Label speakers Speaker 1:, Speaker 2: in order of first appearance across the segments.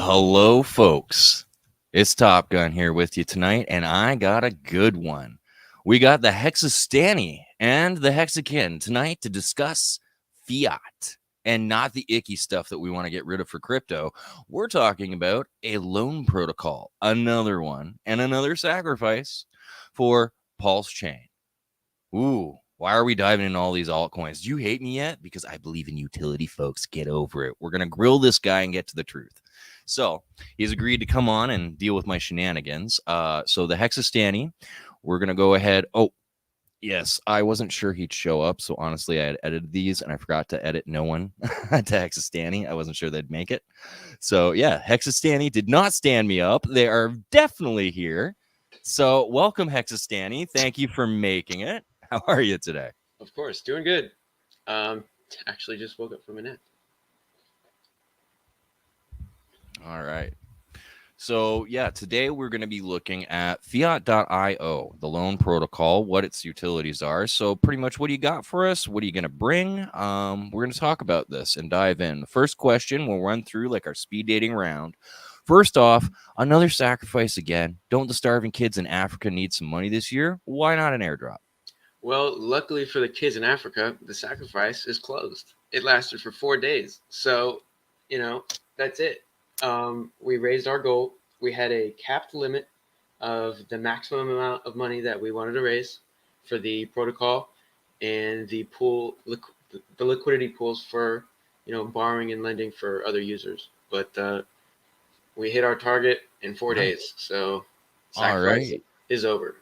Speaker 1: Hello, folks. It's Top Gun here with you tonight, and I got a good one. We got the Hexastani and the Hexakin tonight to discuss Fiat and not the icky stuff that we want to get rid of for crypto. We're talking about a loan protocol, another one, and another sacrifice for Pulse Chain. Ooh, why are we diving into all these altcoins? Do you hate me yet? Because I believe in utility, folks. Get over it. We're going to grill this guy and get to the truth. So he's agreed to come on and deal with my shenanigans. So the Hexastani, we're going to go ahead. Oh, yes, I wasn't sure he'd show up. So honestly, I had edited these and I forgot to edit no one to Hexastani. I wasn't sure they'd make it. So yeah, Hexastani did not stand me up. They are definitely here. So welcome, Hexastani. Thank you for making it. How are you today?
Speaker 2: Of course, doing good. Actually just woke up from a nap.
Speaker 1: All right. So yeah, today we're going to be looking at Phiat.io, the loan protocol, what its utilities are. So pretty much, what do you got for us? What are you going to bring? We're going to talk about this and dive in. The first question, we'll run through like our speed dating round. First off, another sacrifice again. Don't the starving kids in Africa need some money this year? Why not an airdrop?
Speaker 2: Well, luckily for the kids in Africa, the sacrifice is closed. It lasted for 4 days. So, that's it. We raised our goal. We had a capped limit of the maximum amount of money that we wanted to raise for the protocol and the the liquidity pools for, borrowing and lending for other users. But we hit our target in 4 days. So sacrifice is over.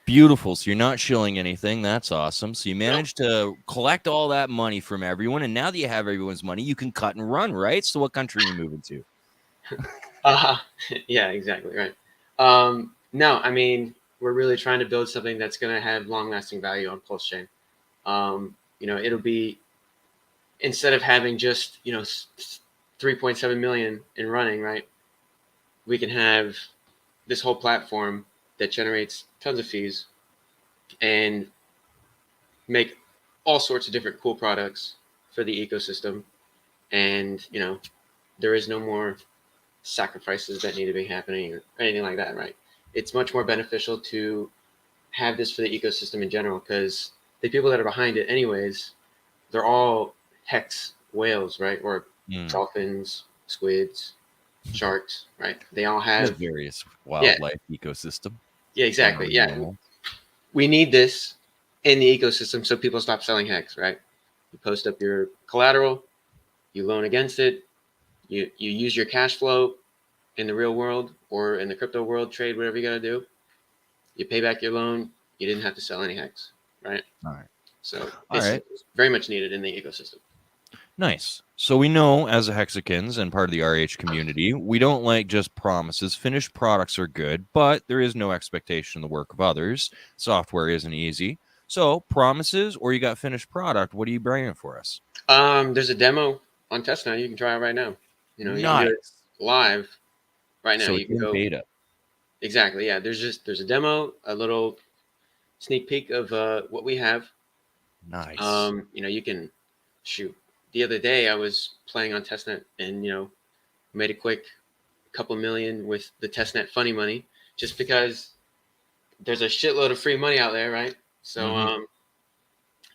Speaker 1: Beautiful. So you're not shilling anything. That's awesome. So you managed to collect all that money from everyone. And now that you have everyone's money, you can cut and run, right? So what country are you moving to?
Speaker 2: Yeah, exactly. Right. No, I mean, we're really trying to build something that's going to have long lasting value on Pulse Chain. It'll be, instead of having just, 3.7 million in running, right? We can have this whole platform that generates tons of fees and make all sorts of different cool products for the ecosystem. And, there is no more sacrifices that need to be happening or anything like that, right? It's much more beneficial to have this for the ecosystem in general, because the people that are behind it anyways, they're all hex whales, right? Or dolphins, squids, sharks, right? They all have
Speaker 1: various wildlife ecosystem.
Speaker 2: Yeah, exactly. Yeah. We need this in the ecosystem so people stop selling hex, right? You post up your collateral, you loan against it, you use your cash flow in the real world or in the crypto world, trade whatever you got to do. You pay back your loan. You didn't have to sell any hex, right?
Speaker 1: All right.
Speaker 2: So it's very much needed in the ecosystem.
Speaker 1: Nice. So we know as a Hexakins and part of the RH community, we don't like just promises. Finished products are good, but there is no expectation in the work of others. Software isn't easy. So promises or you got finished product, what are you bringing for us?
Speaker 2: There's a demo on testnet. You can try it right now. You can do it live right now.
Speaker 1: So
Speaker 2: you can go
Speaker 1: beta.
Speaker 2: Exactly. Yeah. There's a demo, a little sneak peek of what we have.
Speaker 1: Nice.
Speaker 2: You can shoot. The other day I was playing on testnet and made a quick couple million with the testnet funny money, just because there's a shitload of free money out there, right? So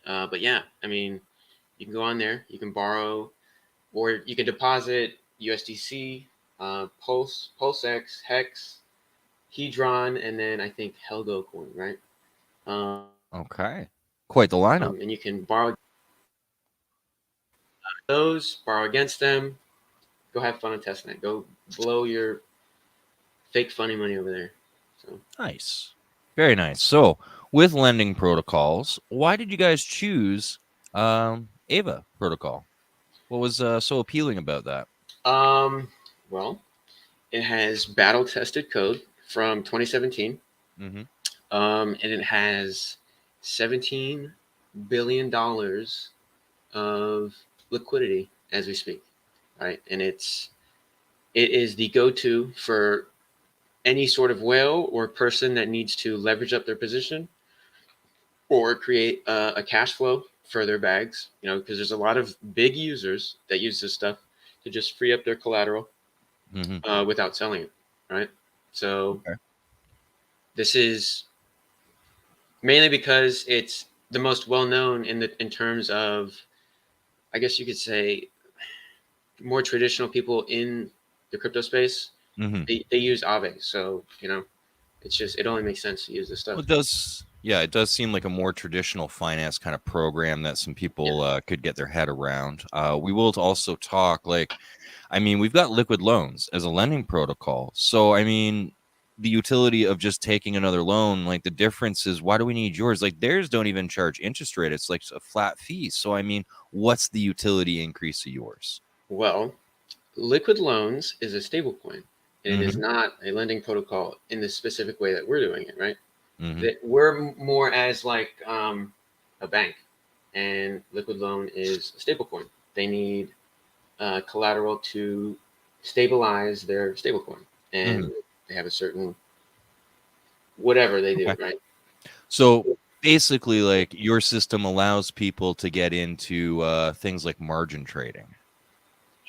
Speaker 2: but yeah, I mean, you can go on there, you can borrow, or you can deposit USDC, PulseX, Hex, Hedron, and then I think Helgo coin, right?
Speaker 1: Okay, quite the lineup.
Speaker 2: And you can borrow those, borrow against them, go have fun on testnet, go blow your fake funny money over there. So
Speaker 1: nice, very nice. So with lending protocols, why did you guys choose AAVE protocol? What was so appealing about that?
Speaker 2: Well, it has battle tested code from 2017. And it has $17 billion of liquidity as we speak, right? And it is the go-to for any sort of whale or person that needs to leverage up their position or create a cash flow for their bags, because there's a lot of big users that use this stuff to just free up their collateral without selling it, right? So
Speaker 1: Okay.
Speaker 2: this is mainly because it's the most well known in terms of, I guess you could say, more traditional people in the crypto space.
Speaker 1: Mm-hmm.
Speaker 2: They use AAVE, so it's just, it only makes sense to use this
Speaker 1: Well,
Speaker 2: stuff.
Speaker 1: it does. Yeah, it does seem like a more traditional finance kind of program that some
Speaker 2: Yeah.
Speaker 1: people could get their head around. We will also talk like, I mean, we've got liquid loans as a lending protocol. So, I mean, the utility of just taking another loan, like the difference is why do we need yours? Like theirs don't even charge interest rate. It's like a flat fee. So, I mean, what's the utility increase of yours?
Speaker 2: Well, liquid loans is a stable coin, and it is
Speaker 1: Mm-hmm.
Speaker 2: not a lending protocol in the specific way that we're doing it, right?
Speaker 1: Mm-hmm.
Speaker 2: That we're more as like a bank, and liquid loan is a stable coin. They need collateral to stabilize their stablecoin, and
Speaker 1: Mm-hmm.
Speaker 2: they have a certain whatever they do,
Speaker 1: Okay.
Speaker 2: right?
Speaker 1: So basically, like your system allows people to get into things like margin trading,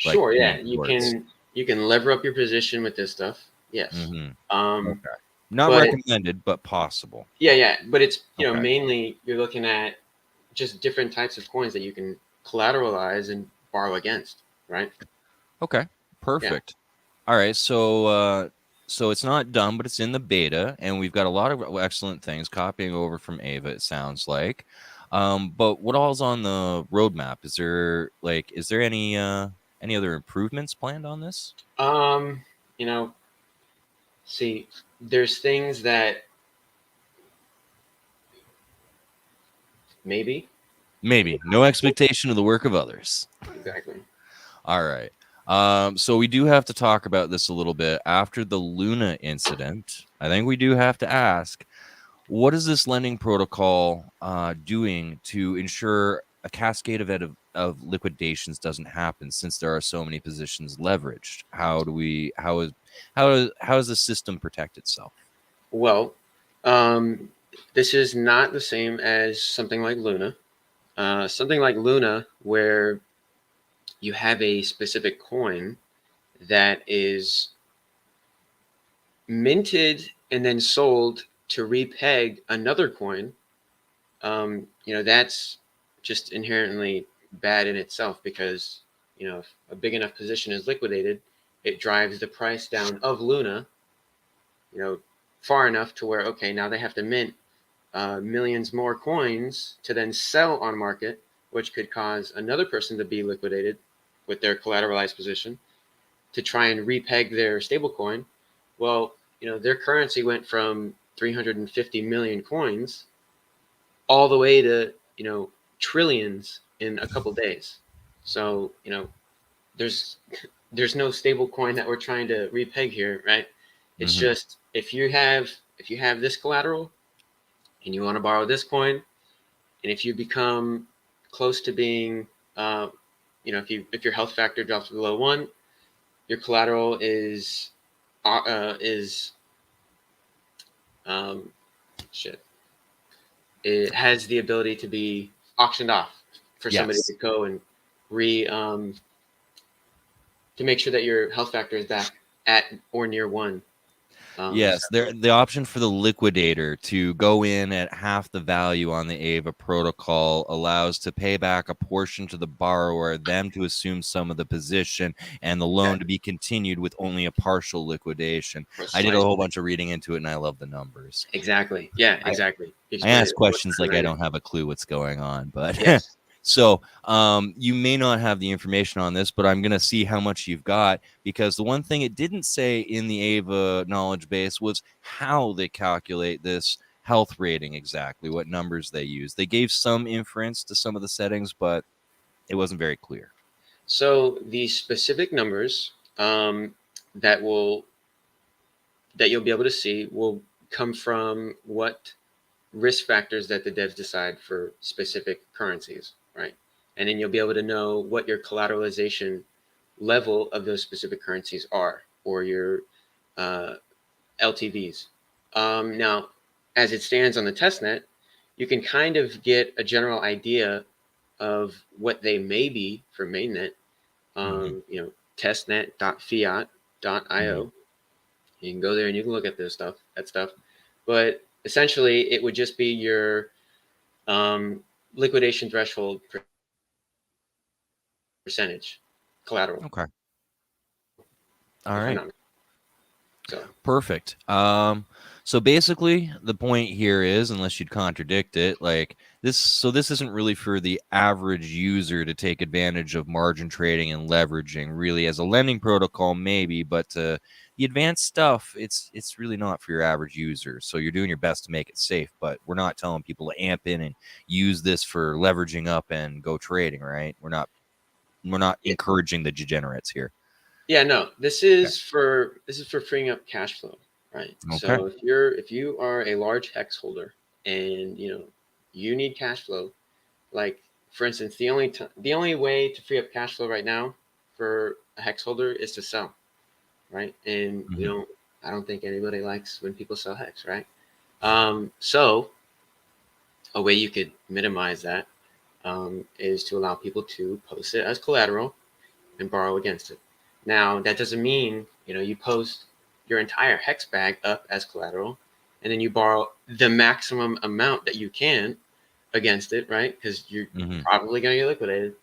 Speaker 1: like
Speaker 2: Sure, yeah,
Speaker 1: playing sports.
Speaker 2: you can lever up your position with this stuff, yes.
Speaker 1: Mm-hmm.
Speaker 2: Um,
Speaker 1: Okay. Not
Speaker 2: but
Speaker 1: recommended, but possible.
Speaker 2: yeah, but it's
Speaker 1: Okay.
Speaker 2: mainly you're looking at just different types of coins that you can collateralize and borrow against, right?
Speaker 1: Okay.
Speaker 2: Yeah.
Speaker 1: Perfect. All right. So it's not done, but it's in the beta, and we've got a lot of excellent things copying over from Ava, it sounds like. But what all's on the roadmap? Is there any other improvements planned on this?
Speaker 2: Um, you know, see, there's things that maybe, maybe
Speaker 1: Maybe. No expectation of the work of others.
Speaker 2: not exactly.
Speaker 1: All right. So we do have to talk about this a little bit after the Luna incident. I think we do have to ask, what is this lending protocol doing to ensure a cascade of liquidations doesn't happen since there are so many positions leveraged? How does the system protect itself?
Speaker 2: Well, this is not the same as something like Luna. Something like Luna, where you have a specific coin that is minted and then sold to repeg another coin, that's just inherently bad in itself because, if a big enough position is liquidated, it drives the price down of Luna, you know, far enough to where, okay, now they have to mint millions more coins to then sell on market, which could cause another person to be liquidated with their collateralized position to try and repeg their stablecoin. Well, their currency went from 350 million coins all the way to, trillions in a couple days. So, there's there's no stable coin that we're trying to repeg here, right? It's
Speaker 1: Hmm.
Speaker 2: just if you have this collateral and you want to borrow this coin, and if you become close to being, if your health factor drops below 1, your collateral is um, shit. It has the ability to be auctioned off for somebody to
Speaker 1: Yes.
Speaker 2: go and re to make sure that your health factor is back at or near 1.
Speaker 1: Yes, there the option for the liquidator to go in at half the value on the AVA protocol allows to pay back a portion to the borrower, them to assume some of the position, and the loan to be continued with only a partial liquidation. I did a whole
Speaker 2: Precisely.
Speaker 1: bunch of reading into it, and I love the numbers.
Speaker 2: Exactly. Yeah,
Speaker 1: I,
Speaker 2: exactly. You
Speaker 1: I
Speaker 2: explained
Speaker 1: ask
Speaker 2: it much
Speaker 1: questions
Speaker 2: better
Speaker 1: like
Speaker 2: than
Speaker 1: I
Speaker 2: I did.
Speaker 1: don't have a clue what's going on, but
Speaker 2: Yes.
Speaker 1: so you may not have the information on this, but I'm going to see how much you've got because the one thing it didn't say in the AVA knowledge base was how they calculate this health rating exactly, what numbers they use. They gave some inference to some of the settings, but it wasn't very clear.
Speaker 2: So the specific numbers that will that you'll be able to see will come from what risk factors that the devs decide for specific currencies, right? And then you'll be able to know what your collateralization level of those specific currencies are, or your uh, LTVs. Now, as it stands on the testnet, you can kind of get a general idea of what they may be for mainnet.
Speaker 1: Hmm.
Speaker 2: Testnet.fiat. .io. You can go there and you can look at that stuff. But essentially, it would just be your liquidation threshold percentage collateral.
Speaker 1: Okay. All right.
Speaker 2: So
Speaker 1: Perfect. So basically the point here is, unless you'd contradict it, like this isn't really for the average user to take advantage of margin trading and leveraging. Really, as a lending protocol, maybe, but the advanced stuff, it's really not for your average user. So you're doing your best to make it safe, but we're not telling people to amp in and use this for leveraging up and go trading, right? We're not encouraging the degenerates here.
Speaker 2: Yeah, no, this is for freeing up cash flow, right?
Speaker 1: Okay.
Speaker 2: So if you are a large hex holder and you need cash flow, like for instance, the only way to free up cash flow right now for a hex holder is to sell, right? And I don't think anybody likes when people sell hex, right? So a way you could minimize that is to allow people to post it as collateral and borrow against it. Now, that doesn't mean, you post your entire hex bag up as collateral and then you borrow the maximum amount that you can against it, right? Because you're probably going to get liquidated.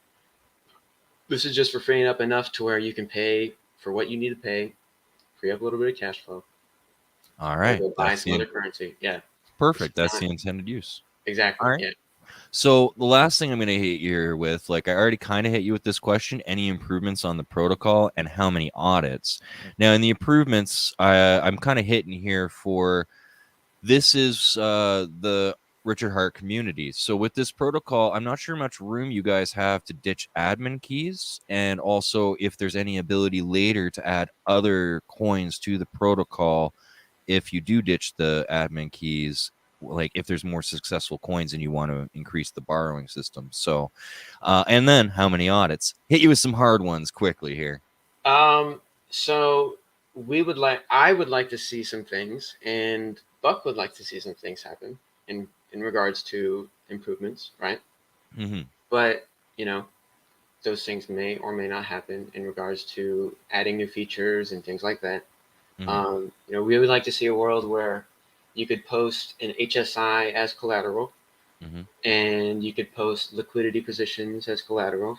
Speaker 2: This is just for freeing up enough to where you can pay for what you need to pay, free up a little bit of cash flow.
Speaker 1: All right.
Speaker 2: Go buy some other currency. Yeah.
Speaker 1: Perfect. That's the intended use.
Speaker 2: Exactly.
Speaker 1: All right.
Speaker 2: Yeah.
Speaker 1: So the last thing I'm going to hit you here with, like I already kind of hit you with this question, any improvements on the protocol and how many audits? Now in the improvements, I'm kind of hitting here for, this is the Richard Hart community. So with this protocol, I'm not sure how much room you guys have to ditch admin keys, and also if there's any ability later to add other coins to the protocol if you do ditch the admin keys, like if there's more successful coins and you want to increase the borrowing system. So and then how many audits? Hit you with some hard ones quickly here.
Speaker 2: So I would like to see some things, and Buck would like to see some things happen in regards to improvements, right? But those things may or may not happen in regards to adding new features and things like that. We would like to see a world where you could post an HSI as collateral, and you could post liquidity positions as collateral.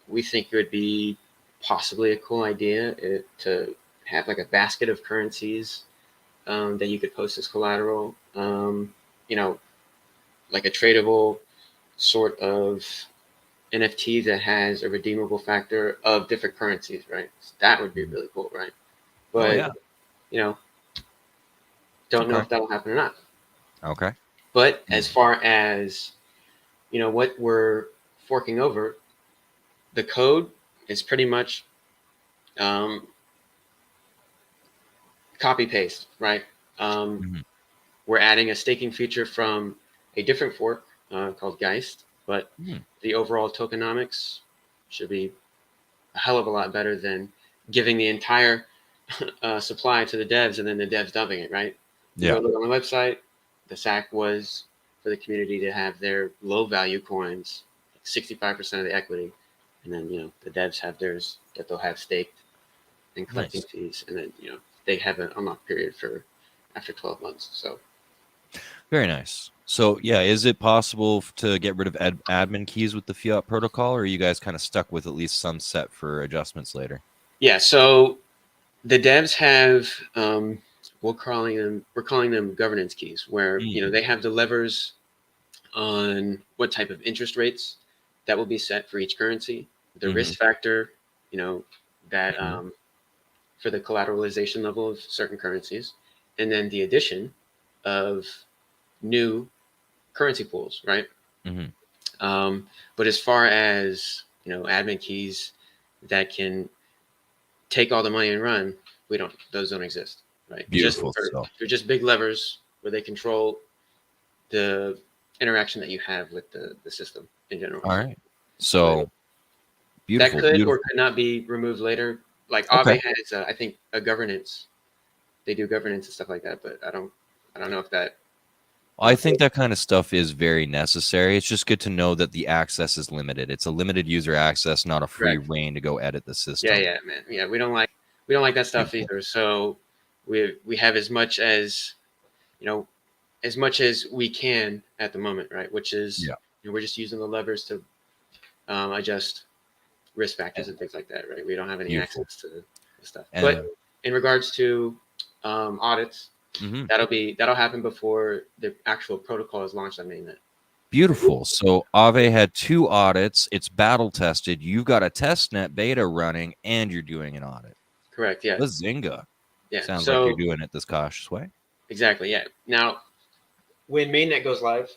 Speaker 2: We think it would be possibly a cool idea to have like a basket of currencies that you could post as collateral. Like a tradable sort of NFT that has a redeemable factor of different currencies, right? So that would be really cool, right? But don't know if that'll happen or not.
Speaker 1: Okay.
Speaker 2: But as far as what we're forking over, the code is pretty much copy paste, right? We're adding a staking feature from a different fork called Geist, but the overall tokenomics should be a hell of a lot better than giving the entire supply to the devs and then the devs dumping it, right? You go look on the website, the SAC was for the community to have their low value coins, 65% of the equity, and then the devs have theirs that they'll have staked and collecting fees, and then they have an unlock period for after 12 months. So
Speaker 1: very nice. So yeah, is it possible to get rid of admin keys with the Fiat protocol, or are you guys kind of stuck with at least some set for adjustments later?
Speaker 2: Yeah, so the devs have we're calling them governance keys, where they have the levers on what type of interest rates that will be set for each currency, the risk factor, that for the collateralization level of certain currencies, and then the addition of new currency pools, right? But as far as admin keys that can take all the money and run, those don't exist, right?
Speaker 1: Beautiful.
Speaker 2: They're just big levers where they control the interaction that you have with the system in general.
Speaker 1: All right. So beautiful.
Speaker 2: That could or could not be removed later. Like AAVE has, I think, a governance. They do governance and stuff like that, but I don't know if that
Speaker 1: I think that kind of stuff is very necessary. It's just good to know that the access is limited. It's a limited user access, not a free
Speaker 2: Correct.
Speaker 1: reign to go edit the
Speaker 2: Yeah,
Speaker 1: system.
Speaker 2: yeah, man. Yeah, we don't like that stuff
Speaker 1: Beautiful.
Speaker 2: either. So we have as much as you know as much as we can at the moment, right? Which is
Speaker 1: Yeah.
Speaker 2: we're just using the levers to adjust risk factors and things like that, right? We don't have any
Speaker 1: Beautiful.
Speaker 2: access to the stuff. But
Speaker 1: And
Speaker 2: in regards to audits,
Speaker 1: mhm.
Speaker 2: that'll happen before the actual protocol is launched on mainnet.
Speaker 1: Beautiful. So AAVE had 2 audits. It's battle tested. You've got a testnet beta running, and you're doing an audit.
Speaker 2: Correct. Yeah.
Speaker 1: Bazinga.
Speaker 2: Yeah.
Speaker 1: Sounds like you're
Speaker 2: So
Speaker 1: doing it this cautious way.
Speaker 2: exactly. Yeah. Now, when mainnet goes live,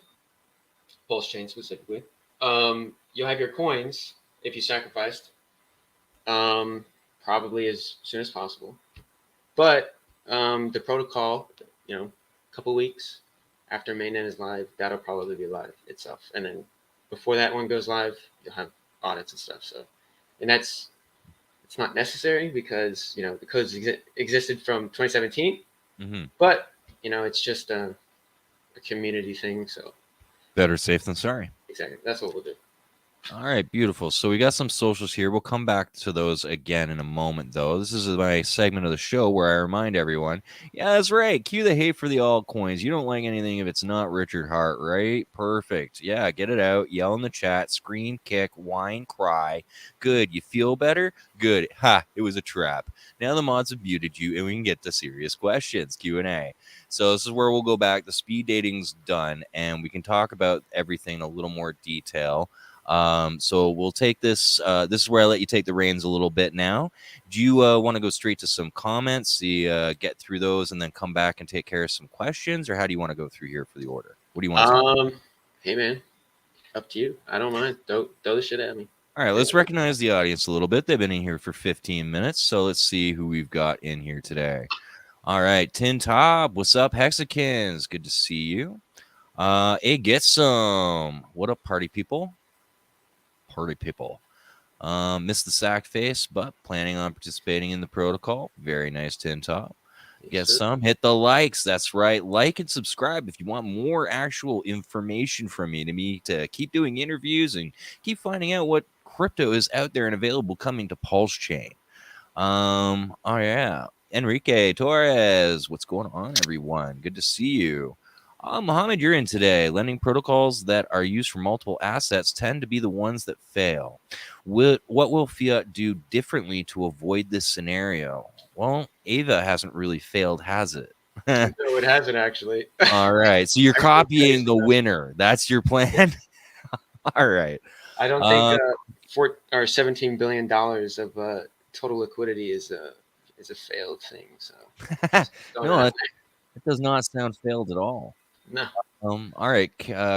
Speaker 2: Pulse Chain specifically, you'll have your coins if you sacrificed, probably as soon as possible. But the protocol, a couple weeks after mainnet is live, that'll probably be live itself. And then before that one goes live, you'll have audits and stuff. So, and it's not necessary because the codes existed from 2017.
Speaker 1: Mm-hmm.
Speaker 2: But it's just a community thing. So
Speaker 1: Better safe than sorry.
Speaker 2: exactly, that's what we'll do.
Speaker 1: All right, beautiful. So we got some socials here. We'll come back to those again in a moment, though. This is my segment of the show where I remind everyone, yeah, that's right. Cue the hate for the altcoins. You don't like anything if it's not Richard Hart, right? Perfect. Yeah, get it out. Yell in the chat. Scream, kick, whine, cry. Good. You feel better? Good. Ha, it was a trap. Now the mods have muted you, and we can get to serious questions, Q&A. So this is where we'll go back. The speed dating's done, and we can talk about everything in a little more detail. So we'll take this. This is where I let you take the reins a little bit now. Do you want to go straight to some comments, get through those, and then come back and take care of some questions, or how do you want to go through here for the order? What do you want to talk about?
Speaker 2: Hey man, up to you. I don't mind. Throw the shit at me.
Speaker 1: All right, let's recognize the audience a little bit. They've been in here for 15 minutes, so let's see who we've got in here today. All right, Tin Top, what's up, Hexicans? Good to see you. Hey, get some. What up, party people? Party people. Missed the sack face, but planning on participating in the protocol. Very nice, Tin Top. Get some. Hit the likes. That's right. Like and subscribe if you want more actual information from me to keep doing interviews and keep finding out what crypto is out there and available coming to Pulse Chain. Oh yeah. Enrique Torres, what's going on, everyone? Good to see you. Mohammed, you're in today. Lending protocols that are used for multiple assets tend to be the ones that fail. What will Fiat do differently to avoid this scenario? Well, AAVE hasn't really failed, has it?
Speaker 2: No, it hasn't actually.
Speaker 1: All right. So you're copying the winner. That's your plan? All right.
Speaker 2: I don't think $17 billion of total liquidity is a failed thing. So
Speaker 1: no, it does not sound failed at all.
Speaker 2: No.
Speaker 1: All right,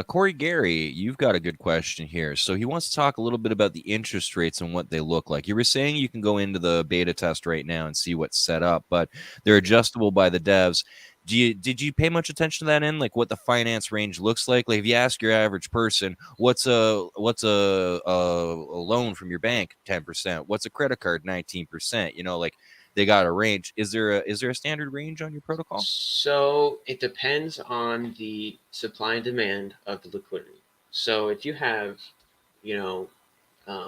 Speaker 1: Corey Gary, you've got a good question here. So he wants to talk a little bit about the interest rates and what they look like. You were saying you can go into the beta test right now and see what's set up, but they're adjustable by the devs. Did you pay much attention to that in like what the finance range looks like? Like if you ask your average person, what's a loan from your bank? 10%. What's a credit card? 19%. Like they got a range. Is there a standard range on your protocol?
Speaker 2: So it depends on the supply and demand of the liquidity. So if you have,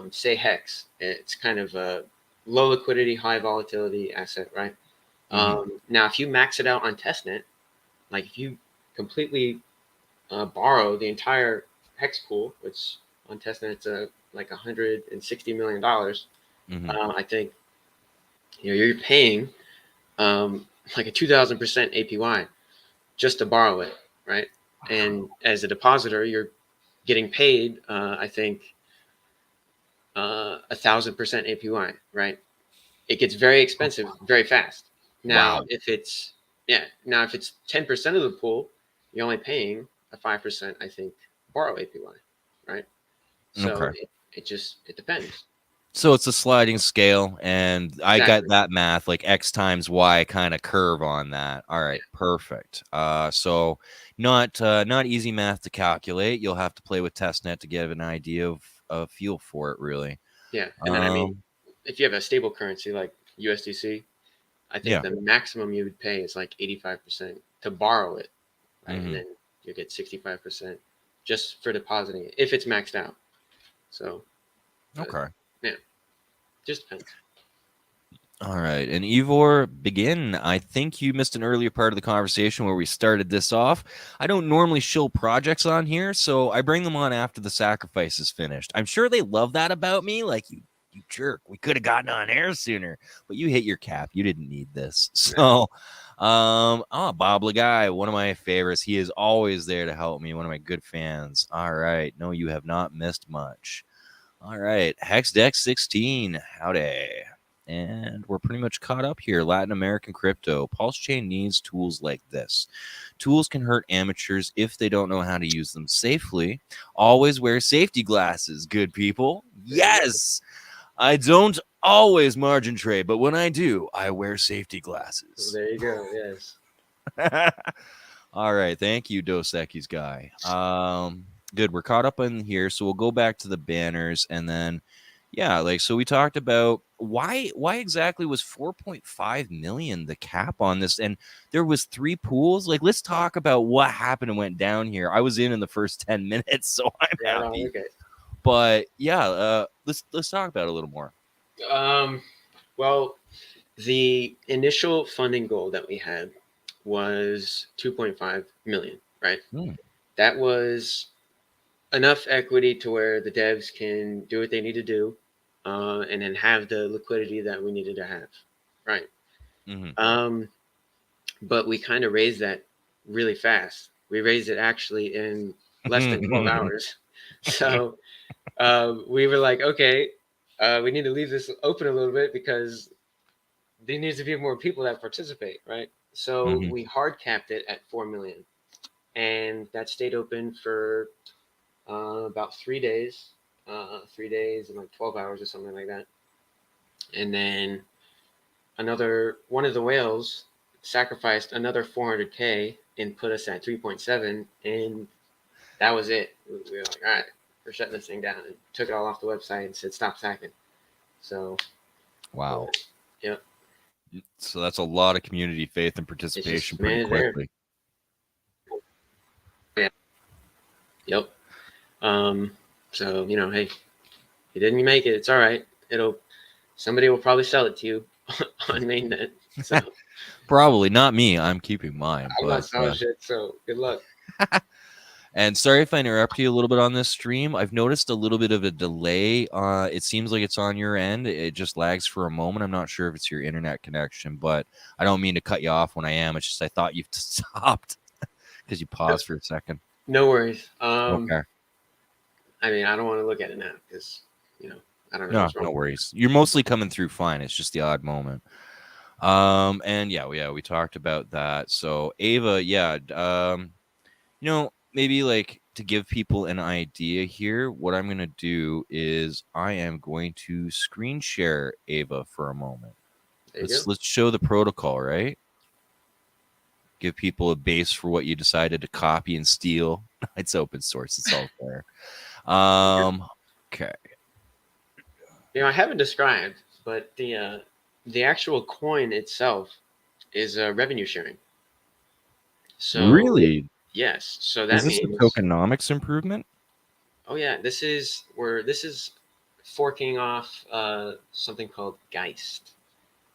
Speaker 2: say Hex, it's kind of a low liquidity, high volatility asset, right? Now, if you max it out on testnet, like if you completely borrow the entire Hex pool, which on testnet it's like $160 million, I think you're paying like a 2,000% APY just to borrow it, right? And as a depositor, you're getting paid, I think, 1,000% APY, right? It gets very expensive very fast. Now, if it's 10% of the pool, you're only paying a 5%, I think, borrow APY, right? So it depends.
Speaker 1: So it's a sliding scale, and I got that math, like X times Y kind of curve on that. All right, perfect. So not easy math to calculate. You'll have to play with testnet to get an idea of a feel for it, really.
Speaker 2: Yeah, and then I mean, if you have a stable currency like USDC, I think the maximum you would pay is like 85% to borrow it, right? And then you get 65% just for depositing it if it's maxed out. So,
Speaker 1: Okay.
Speaker 2: yeah, just depends.
Speaker 1: All right. And Ivor, begin. I think you missed an earlier part of the conversation where we started this off. I don't normally show projects on here, so I bring them on after the sacrifice is finished. I'm sure they love that about me. Like, you jerk. We could have gotten on air sooner, but you hit your cap. You didn't need this. So, Bob Lagai, one of my favorites. He is always there to help me. One of my good fans. All right. No, you have not missed much. All right. Hexdex 16. Howdy. And we're pretty much caught up here. Latin American crypto. Pulse Chain needs tools like this. Tools can hurt amateurs if they don't know how to use them safely. Always wear safety glasses, good people. Yes. I don't always margin trade, but when I do, I wear safety glasses.
Speaker 2: There you go. Yes.
Speaker 1: All right. Thank you, Dos Equis guy. Good. We're caught up in here. So we'll go back to the banners and then yeah, like so we talked about why exactly was 4.5 million the cap on this, and there was 3 pools. Like, let's talk about what happened and went down here. I was in the first 10 minutes, so I'm happy.
Speaker 2: Okay.
Speaker 1: But yeah, let's talk about it a little more.
Speaker 2: Well, the initial funding goal that we had was 2.5 million, right? That was enough equity to where the devs can do what they need to do, and then have the liquidity that we needed to have, right? But we kind of raised that really fast. We raised it actually in less than 12 hours. So we were like, okay, we need to leave this open a little bit because there needs to be more people that participate, right? So we hard capped it at 4 million, and that stayed open for about 3 days, 3 days and like 12 hours or something like that. And then another one of the whales sacrificed another 400K and put us at 3.7, and that was it. We were like, all right, we're shutting this thing down, and took it all off the website and said stop sacking. So
Speaker 1: wow.
Speaker 2: Yep.
Speaker 1: So that's a lot of community faith and participation pretty quickly.
Speaker 2: Yeah. Yep. So hey, you didn't make it. It's all right. Somebody will probably sell it to you on mainnet. So
Speaker 1: probably not me. I'm keeping mine.
Speaker 2: I'm not selling shit. So good luck.
Speaker 1: And sorry if I interrupt you a little bit on this stream. I've noticed a little bit of a delay. It seems like it's on your end. It just lags for a moment. I'm not sure if it's your internet connection, but I don't mean to cut you off when I am. It's just I thought you stopped because you paused for a second.
Speaker 2: No worries.
Speaker 1: Okay.
Speaker 2: I mean, I don't want to look at it now because, I don't know what's wrong.
Speaker 1: No worries. You're mostly coming through fine. It's just the odd moment. And yeah, we talked about that. So Ava, yeah, maybe like to give people an idea here, what I'm going to do is I am going to screen share Ava for a moment. Let's show the protocol, right? Give people a base for what you decided to copy and steal. It's open source. It's all there. Okay.
Speaker 2: I haven't described, but the actual coin itself is revenue sharing. So
Speaker 1: really?
Speaker 2: Yes. So that means
Speaker 1: the tokenomics improvement?
Speaker 2: Oh yeah, this is forking off something called Geist.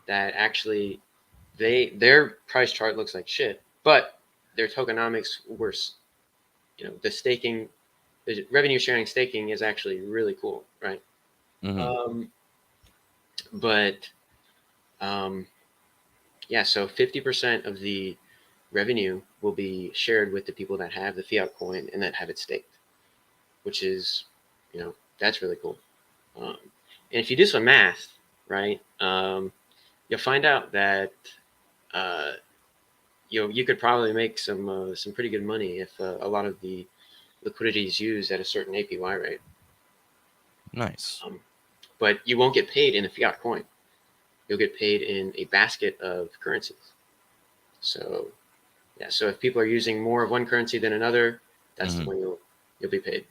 Speaker 2: That actually their price chart looks like shit, but their tokenomics worse. The staking, the revenue sharing staking is actually really cool, right? Yeah, so 50% of the revenue will be shared with the people that have the fiat coin and that have it staked, which is, that's really cool. And if you do some math, right, you'll find out that you could probably make some pretty good money if a lot of the liquidity is used at a certain APY rate.
Speaker 1: Nice.
Speaker 2: But you won't get paid in a fiat coin. You'll get paid in a basket of currencies. So, yeah. So if people are using more of one currency than another, that's the one you'll be paid.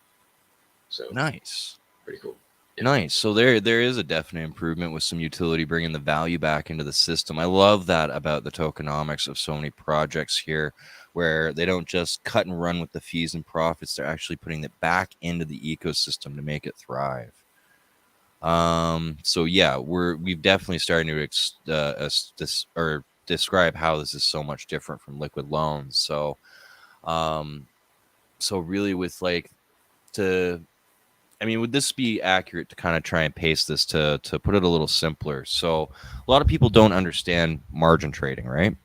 Speaker 2: So
Speaker 1: nice.
Speaker 2: Pretty cool.
Speaker 1: Nice. So there is a definite improvement with some utility bringing the value back into the system. I love that about the tokenomics of so many projects here, where they don't just cut and run with the fees and profits. They're actually putting it back into the ecosystem to make it thrive. So yeah, we've definitely started to describe how this is so much different from liquid loans. So so really with like to I mean, would this be accurate to kind of try and paste this to put it a little simpler? So a lot of people don't understand margin trading, right?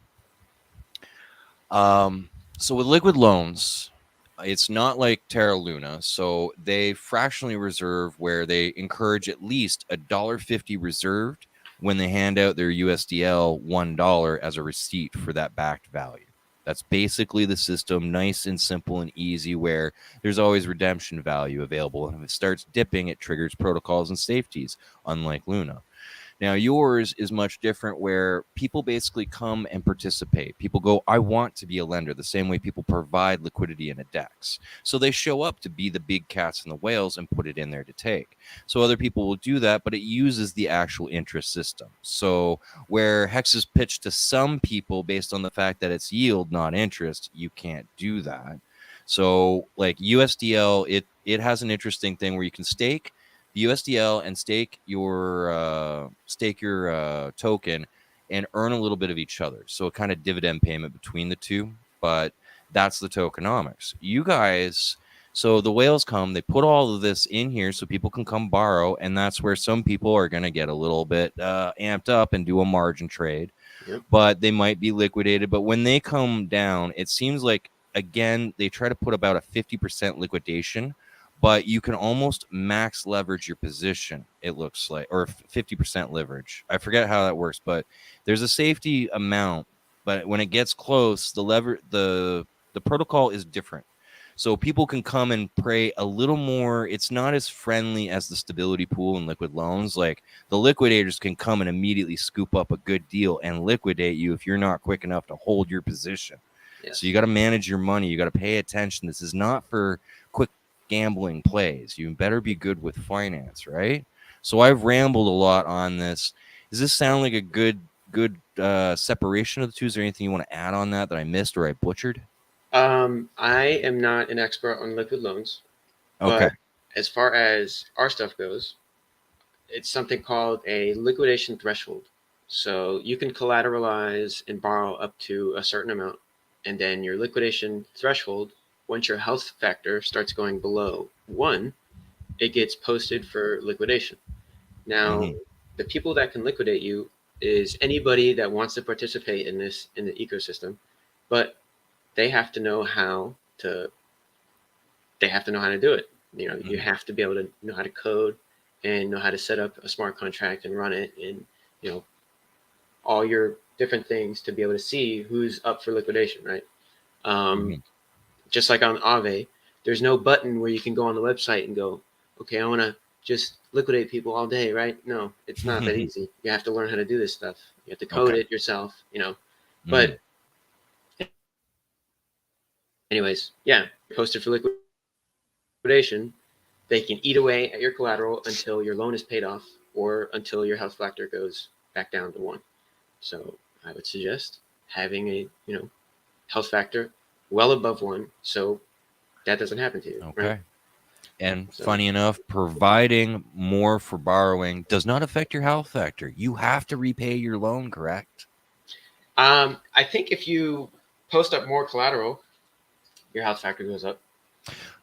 Speaker 1: So with liquid loans, it's not like Terra Luna. So they fractionally reserve where they encourage at least $1.50 reserved when they hand out their USDL $1 as a receipt for that backed value. That's basically the system, nice and simple and easy, where there's always redemption value available. And if it starts dipping, it triggers protocols and safeties, unlike Luna. Now, yours is much different, where people basically come and participate. People go, I want to be a lender, the same way people provide liquidity in a DEX. So they show up to be the big cats and the whales and put it in there to take. So other people will do that, but it uses the actual interest system. So where Hex is pitched to some people based on the fact that it's yield, not interest, you can't do that. So like USDL, it has an interesting thing where you can stake the USDL and stake your token and earn a little bit of each other. So a kind of dividend payment between the two, but that's the tokenomics. You guys, so the whales come, they put all of this in here so people can come borrow, and that's where some people are going to get a little bit amped up and do a margin trade.
Speaker 2: Yep.
Speaker 1: But they might be liquidated. But when they come down, it seems like, again, they try to put about a 50% liquidation, but you can almost max leverage your position, it looks like, or 50% leverage. I forget how that works, but there's a safety amount. But when it gets close, the protocol is different. So people can come and pray a little more. It's not as friendly as the stability pool and liquid loans. Like the liquidators can come and immediately scoop up a good deal and liquidate you if you're not quick enough to hold your position.
Speaker 2: Yes.
Speaker 1: So you got to manage your money. You got to pay attention. This is not for quick gambling plays. You better be good with finance, right? So I've rambled a lot on this. Does this sound like a good separation of the two? Is there anything you want to add on that I missed or I butchered?
Speaker 2: I am not an expert on liquid loans,
Speaker 1: Okay.
Speaker 2: but as far as our stuff goes, it's something called a liquidation threshold. So you can collateralize and borrow up to a certain amount, and then your liquidation threshold, once your health factor starts going below 1, it gets posted for liquidation. Now, the people that can liquidate you is anybody that wants to participate in this in the ecosystem, but they have to know how to do it. You have to be able to know how to code and know how to set up a smart contract and run it, and all your different things to be able to see who's up for liquidation, right? Just like on AAVE, there's no button where you can go on the website and go, okay, I want to just liquidate people all day, right? No, it's not that easy. You have to learn how to do this stuff. You have to code it yourself, But anyways, yeah, posted for liquidation. They can eat away at your collateral until your loan is paid off or until your health factor goes back down to 1. So I would suggest having a health factor well above 1, so that doesn't happen to you.
Speaker 1: Okay.
Speaker 2: Right?
Speaker 1: And funny enough, providing more for borrowing does not affect your health factor. You have to repay your loan, correct?
Speaker 2: I think if you post up more collateral, your health factor goes up.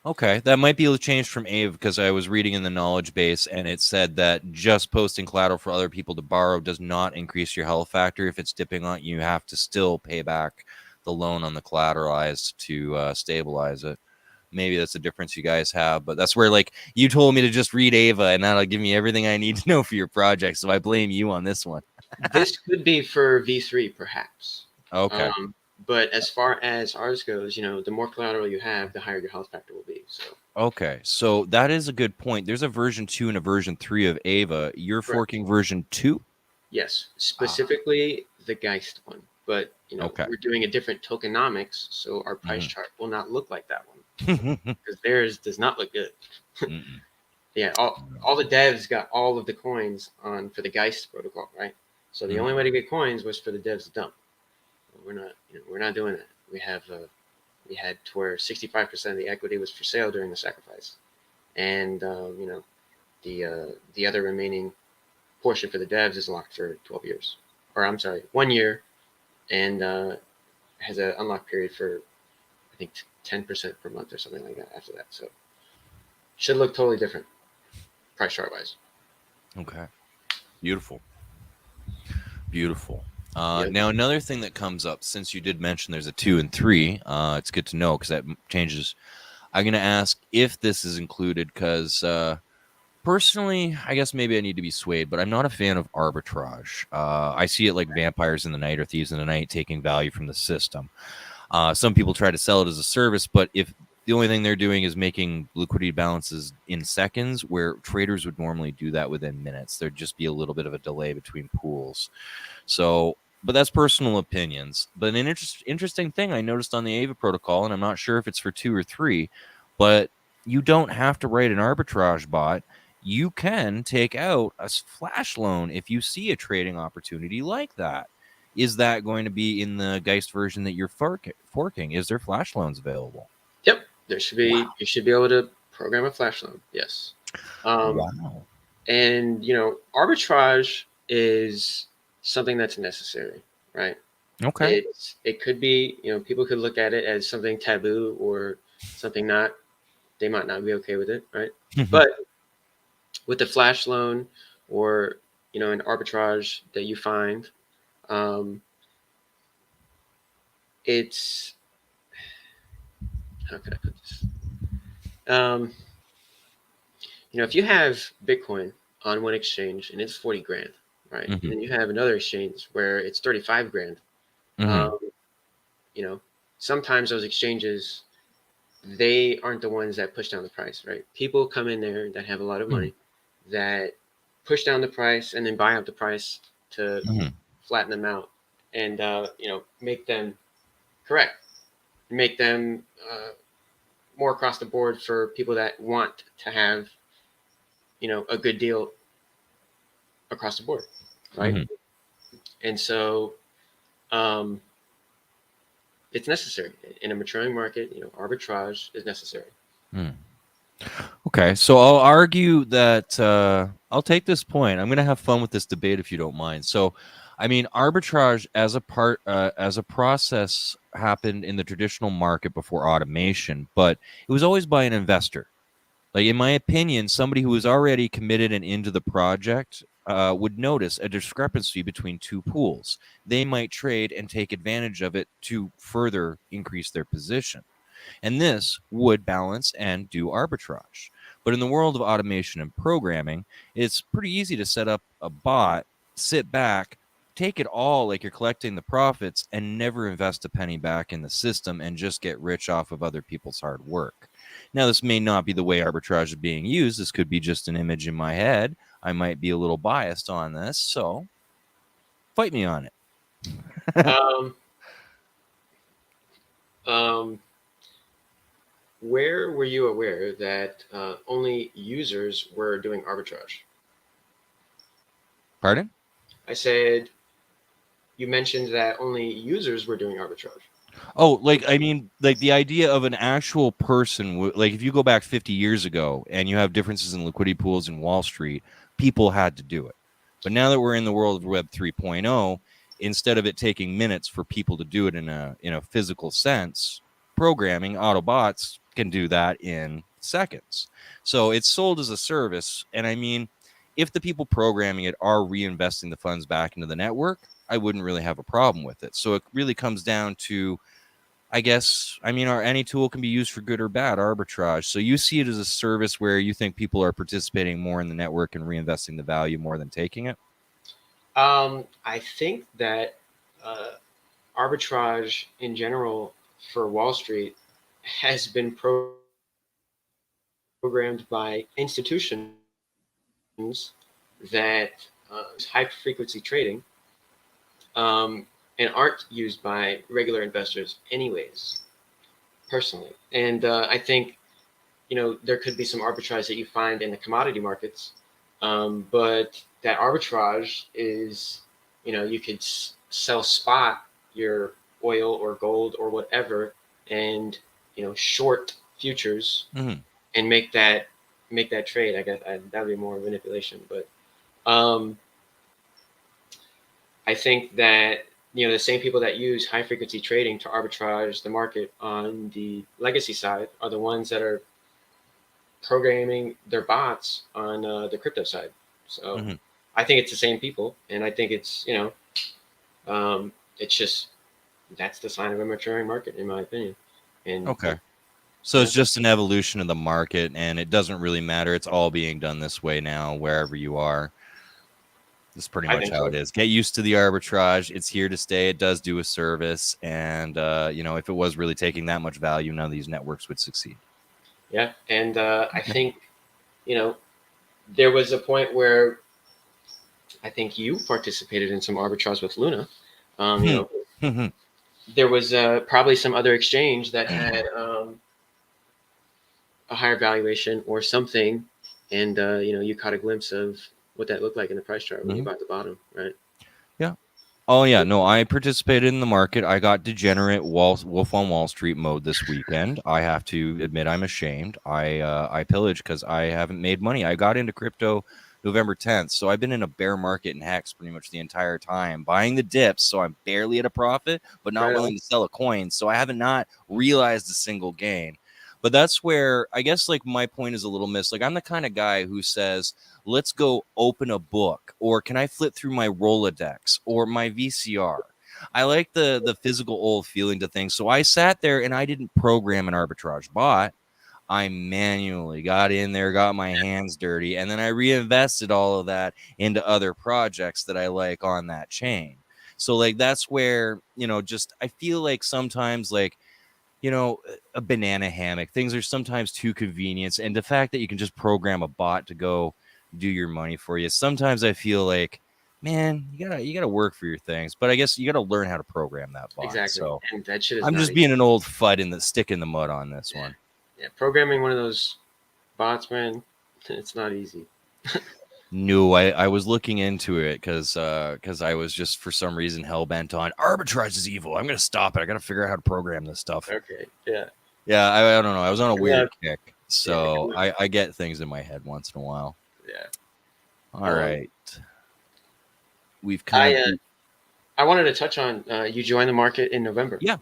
Speaker 1: Okay, that might be a change from AAVE, because I was reading in the knowledge base and it said that just posting collateral for other people to borrow does not increase your health factor. If it's dipping on you, have to still pay back the loan on the collateralized to stabilize it. Maybe that's the difference you guys have, but that's where, like, you told me to just read AVA and that'll give me everything I need to know for your project. So I blame you on this one.
Speaker 2: This could be for V3, perhaps.
Speaker 1: Okay.
Speaker 2: But as far as ours goes, the more collateral you have, the higher your health factor will be. So
Speaker 1: okay, so that is a good point. There's a version 2 and a version 3 of AVA. You're forking version 2?
Speaker 2: Yes, specifically the Geist one. But we're doing a different tokenomics, so our price chart will not look like that one because theirs does not look good. Yeah, all the devs got all of the coins on for the Geist protocol, right? So the only way to get coins was for the devs to dump. We're not doing that. We had to where 65% of the equity was for sale during the sacrifice, and the other remaining portion for the devs is locked for 12 years, or I'm sorry, 1 year, and has an unlock period for I think 10% per month or something like that after that. So should look totally different price chart wise.
Speaker 1: Okay. Beautiful. Beautiful.
Speaker 2: Yep.
Speaker 1: Now, another thing that comes up, since you did mention there's a 2 and 3, it's good to know because that changes. I'm going to ask if this is included because personally, I guess maybe I need to be swayed, but I'm not a fan of arbitrage. I see it like vampires in the night or thieves in the night taking value from the system. Some people try to sell it as a service, but if the only thing they're doing is making liquidity balances in seconds, where traders would normally do that within minutes, there'd just be a little bit of a delay between pools. So, but that's personal opinions. But an interesting thing I noticed on the AAVE protocol, and I'm not sure if it's for 2 or 3, but you don't have to write an arbitrage bot. You can take out a flash loan if you see a trading opportunity like that. Is that going to be in the Geist version that you're forking? Is there flash loans available?
Speaker 2: Yep. There should be.
Speaker 1: Wow.
Speaker 2: You should be able to program a flash loan. Yes.
Speaker 1: Wow.
Speaker 2: And arbitrage is something that's necessary, right?
Speaker 1: Okay.
Speaker 2: It could be, people could look at it as something taboo or something they might not be okay with it, right? But with the flash loan or an arbitrage that you find, it's how can I put this? If you have Bitcoin on one exchange and it's 40 grand, right? And then you have another exchange where it's 35 grand. Sometimes those exchanges, they aren't the ones that push down the price, right? People come in there that have a lot of money that push down the price and then buy up the price to flatten them out and make them correct, make them more across the board for people that want to have a good deal across the board, right? And so it's necessary in a maturing market. Arbitrage is necessary.
Speaker 1: Okay, so I'll argue that I'll take this point. I'm going to have fun with this debate if you don't mind. So, I mean, arbitrage as a process happened in the traditional market before automation, but it was always by an investor. Like, in my opinion, somebody who was already committed and into the project would notice a discrepancy between two pools. They might trade and take advantage of it to further increase their position. And this would balance and do arbitrage. But in the world of automation and programming, it's pretty easy to set up a bot, sit back, take it all like you're collecting the profits, and never invest a penny back in the system and just get rich off of other people's hard work. Now, this may not be the way arbitrage is being used. This could be just an image in my head. I might be a little biased on this, so fight me on it.
Speaker 2: Where were you aware that only users were doing arbitrage?
Speaker 1: Pardon?
Speaker 2: I said you mentioned that only users were doing arbitrage.
Speaker 1: Oh, I mean, the idea of an actual person, like if you go back 50 years ago and you have differences in liquidity pools in Wall Street, people had to do it. But now that we're in the world of Web 3.0, instead of it taking minutes for people to do it in a physical sense, programming Autobots can do that in seconds. So it's sold as a service. And I mean, if the people programming it are reinvesting the funds back into the network, I wouldn't really have a problem with it. So it really comes down to, I guess, any tool can be used for good or bad, arbitrage. So you see it as a service where you think people are participating more in the network and reinvesting the value more than taking it?
Speaker 2: I think that arbitrage in general for Wall Street has been programmed by institutions that high frequency trading and aren't used by regular investors anyways, personally. And I think there could be some arbitrage that you find in the commodity markets, but that arbitrage is, you could sell spot your oil or gold or whatever, and short futures
Speaker 1: Mhm.
Speaker 2: and make that trade. I guess that would be more manipulation, but um, I think that the same people that use high frequency trading to arbitrage the market on the legacy side are the ones that are programming their bots on the crypto side. So
Speaker 1: Mhm.
Speaker 2: I think it's the same people, and I think it's it's just that's the sign of a maturing market, in my opinion. And
Speaker 1: Okay. So
Speaker 2: yeah,
Speaker 1: it's just an evolution of the market, and it doesn't really matter. It's all being done this way now, wherever you are. That's pretty
Speaker 2: I
Speaker 1: much
Speaker 2: think
Speaker 1: how it
Speaker 2: so.
Speaker 1: is. Get used to the arbitrage. It's here to stay. It does do a service. And, if it was really taking that much value, none of these networks would succeed.
Speaker 2: Yeah, and I
Speaker 1: Okay.
Speaker 2: think you know there was a point where I think you participated in some arbitrage with Luna. There was probably some other exchange that had a higher valuation or something, and you caught a glimpse of what that looked like in the price chart when you
Speaker 1: Mhm.
Speaker 2: bought the bottom, right?
Speaker 1: Yeah. Oh yeah, no, I participated in the market. I got degenerate Wolf on Wall Street mode this weekend. I have to admit, I'm ashamed. I pillaged because I haven't made money. I got into crypto November 10th, so I've been in a bear market in Hex pretty much the entire time, buying the dips. So I'm barely at a profit, but not
Speaker 2: Right on.
Speaker 1: willing to sell a coin. So I haven't not realized a single gain. But that's where I guess like my point is a little missed. Like I'm the kind of guy who says, let's go open a book, or can I flip through my Rolodex or my VCR? I like the physical old feeling to things. So I sat there and I didn't program an arbitrage bot. I manually got in there, got my hands dirty, and then I reinvested all of that into other projects that I like on that chain. So like that's where, just I feel like sometimes like a banana hammock. Things are sometimes too convenient. And the fact that you can just program a bot to go do your money for you. Sometimes I feel like, man, you gotta work for your things. But I guess you gotta learn how to program that bot.
Speaker 2: Exactly,
Speaker 1: So
Speaker 2: and that shit is
Speaker 1: I'm
Speaker 2: not
Speaker 1: just
Speaker 2: easy.
Speaker 1: being an old fud in the stick in the mud on this
Speaker 2: Yeah,
Speaker 1: one.
Speaker 2: yeah. Programming one of those bots, man, it's not easy.
Speaker 1: No, I was looking into it because I was just for some reason hell bent on arbitrage is evil. I'm gonna stop it. I gotta figure out how to program this stuff.
Speaker 2: Okay, yeah,
Speaker 1: Yeah, I don't know. I was on a
Speaker 2: good
Speaker 1: weird
Speaker 2: luck.
Speaker 1: kick,
Speaker 2: Yeah, good
Speaker 1: so
Speaker 2: luck.
Speaker 1: I get things in my head once in a while.
Speaker 2: Yeah.
Speaker 1: All
Speaker 2: Um,
Speaker 1: right, we've kind
Speaker 2: I
Speaker 1: of
Speaker 2: I wanted to touch on you joined the market in November.
Speaker 1: yeah.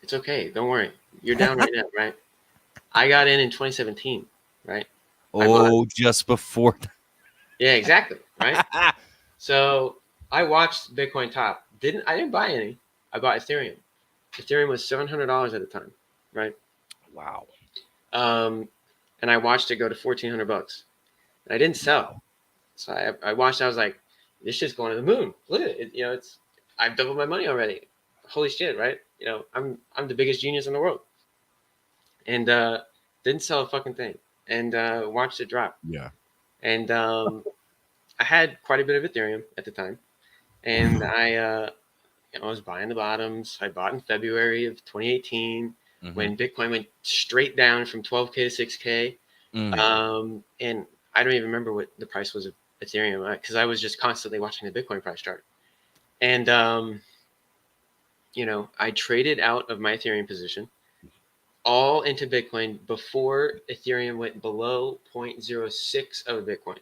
Speaker 2: It's okay, don't worry. You're down right now, right? I got in 2017, right? I bought.
Speaker 1: Oh, just before.
Speaker 2: Yeah, exactly, right. So I watched Bitcoin top. I didn't buy any. I bought Ethereum. Ethereum was $700 at the time, right?
Speaker 1: Wow.
Speaker 2: Um, and I watched it go to $1,400. And I didn't sell.
Speaker 1: Wow.
Speaker 2: So I watched. I was like, this shit's going to the moon. Look at it. It's I've doubled my money already. Holy shit, right? I'm the biggest genius in the world. And didn't sell a fucking thing. And watched it drop.
Speaker 1: Yeah.
Speaker 2: And I had quite a bit of Ethereum at the time. And I was buying the bottoms. I bought in February of 2018
Speaker 1: Mm-hmm.
Speaker 2: when Bitcoin went straight down from 12K to 6K.
Speaker 1: Mm.
Speaker 2: And I don't even remember what the price was of Ethereum because I was just constantly watching the Bitcoin price chart. And I traded out of my Ethereum position all into Bitcoin before Ethereum went below 0.06 of a Bitcoin,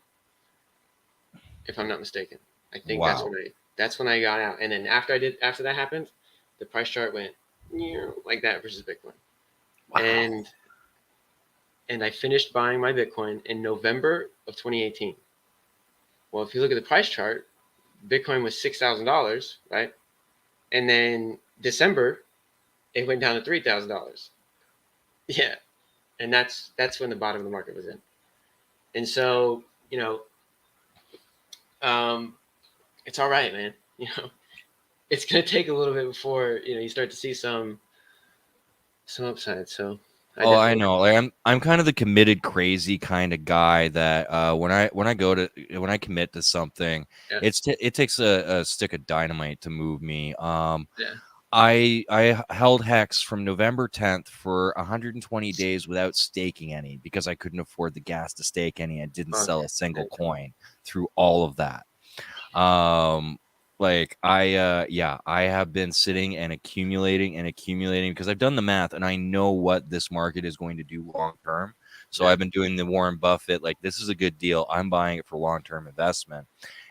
Speaker 2: if I'm not mistaken. I think
Speaker 1: Wow.
Speaker 2: that's when I got out. And then after that happened, the price chart went like that versus Bitcoin.
Speaker 1: Wow.
Speaker 2: And I finished buying my Bitcoin in November of 2018. Well, if you look at the price chart, Bitcoin was $6,000, right? And then December, it went down to $3,000. Yeah, and that's when the bottom of the market was in. And so um, it's all right, man. It's gonna take a little bit before you start to see some upside. So I
Speaker 1: Oh, I
Speaker 2: definitely
Speaker 1: know. Like I'm kind of the committed, crazy kind of guy that when I commit to something,
Speaker 2: yeah
Speaker 1: it takes a stick of dynamite to move me.
Speaker 2: yeah
Speaker 1: I held Hex from November 10th for 120 days without staking any because I couldn't afford the gas to stake any. I didn't sell a single coin through all of that. Like I have been sitting and accumulating because I've done the math and I know what this market is going to do long term. So I've been doing the Warren Buffett, like, this is a good deal. I'm buying it for long-term investment.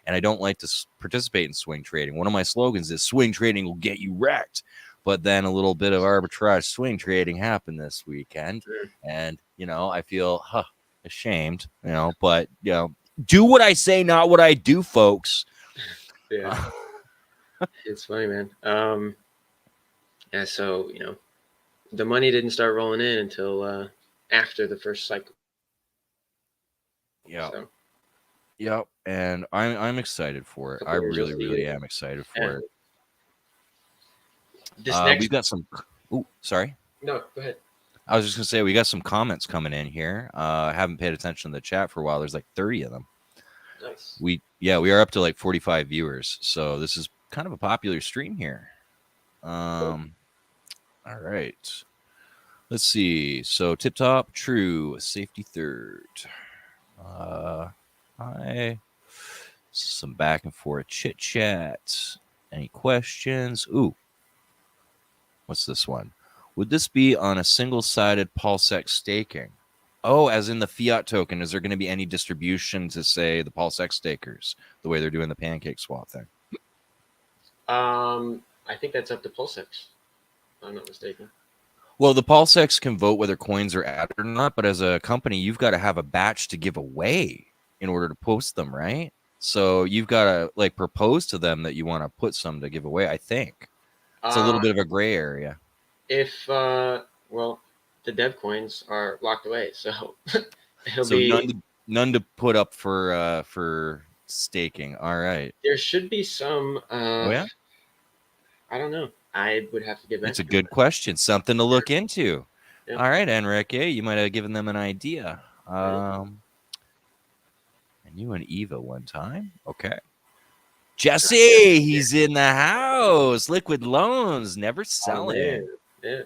Speaker 1: And I don't like to participate in swing trading. One of my slogans is swing trading will get you wrecked. But then a little bit of arbitrage swing trading happened this weekend. And, I feel ashamed, but, do what I say, not what I do, folks.
Speaker 2: Yeah. It's funny, man. Yeah, so, the money didn't start rolling in until after the first cycle.
Speaker 1: Yeah.
Speaker 2: So.
Speaker 1: Yep. And I'm excited for it. I really am excited for it. We've got some. Oh, sorry.
Speaker 2: No, go ahead.
Speaker 1: I was just gonna say we got some comments coming in here. I haven't paid attention to the chat for a while. There's like 30 of them.
Speaker 2: Nice.
Speaker 1: We are up to like 45 viewers, so this is kind of a popular stream here. All right. Let's see. So tip top, true, safety third. Hi. Some back and forth chit chat. Any questions? Ooh. What's this one? Would this be on a single-sided PulseX staking? Oh, as in the fiat token. Is there going to be any distribution to, say, the PulseX stakers, the way they're doing the pancake swap thing?
Speaker 2: I think that's up to PulseX, if I'm not mistaken.
Speaker 1: Well, the PulseX can vote whether coins are added or not, but as a company, you've got to have a batch to give away in order to post them, right? So you've got to like propose to them that you want to put some to give away, I think. It's a little bit of a gray area.
Speaker 2: If, well, the dev coins are locked away, so it'll
Speaker 1: so
Speaker 2: be...
Speaker 1: none to put up for staking. All right.
Speaker 2: There should be some...
Speaker 1: oh, yeah?
Speaker 2: I don't know. I would have to get back.
Speaker 1: It's a good question. Something to look into.
Speaker 2: Yep.
Speaker 1: All right, Enrique, you might have given them an idea. And you and Eva one time. Okay. Jesse, he's in the house. Liquid loans, never selling.
Speaker 2: Yeah.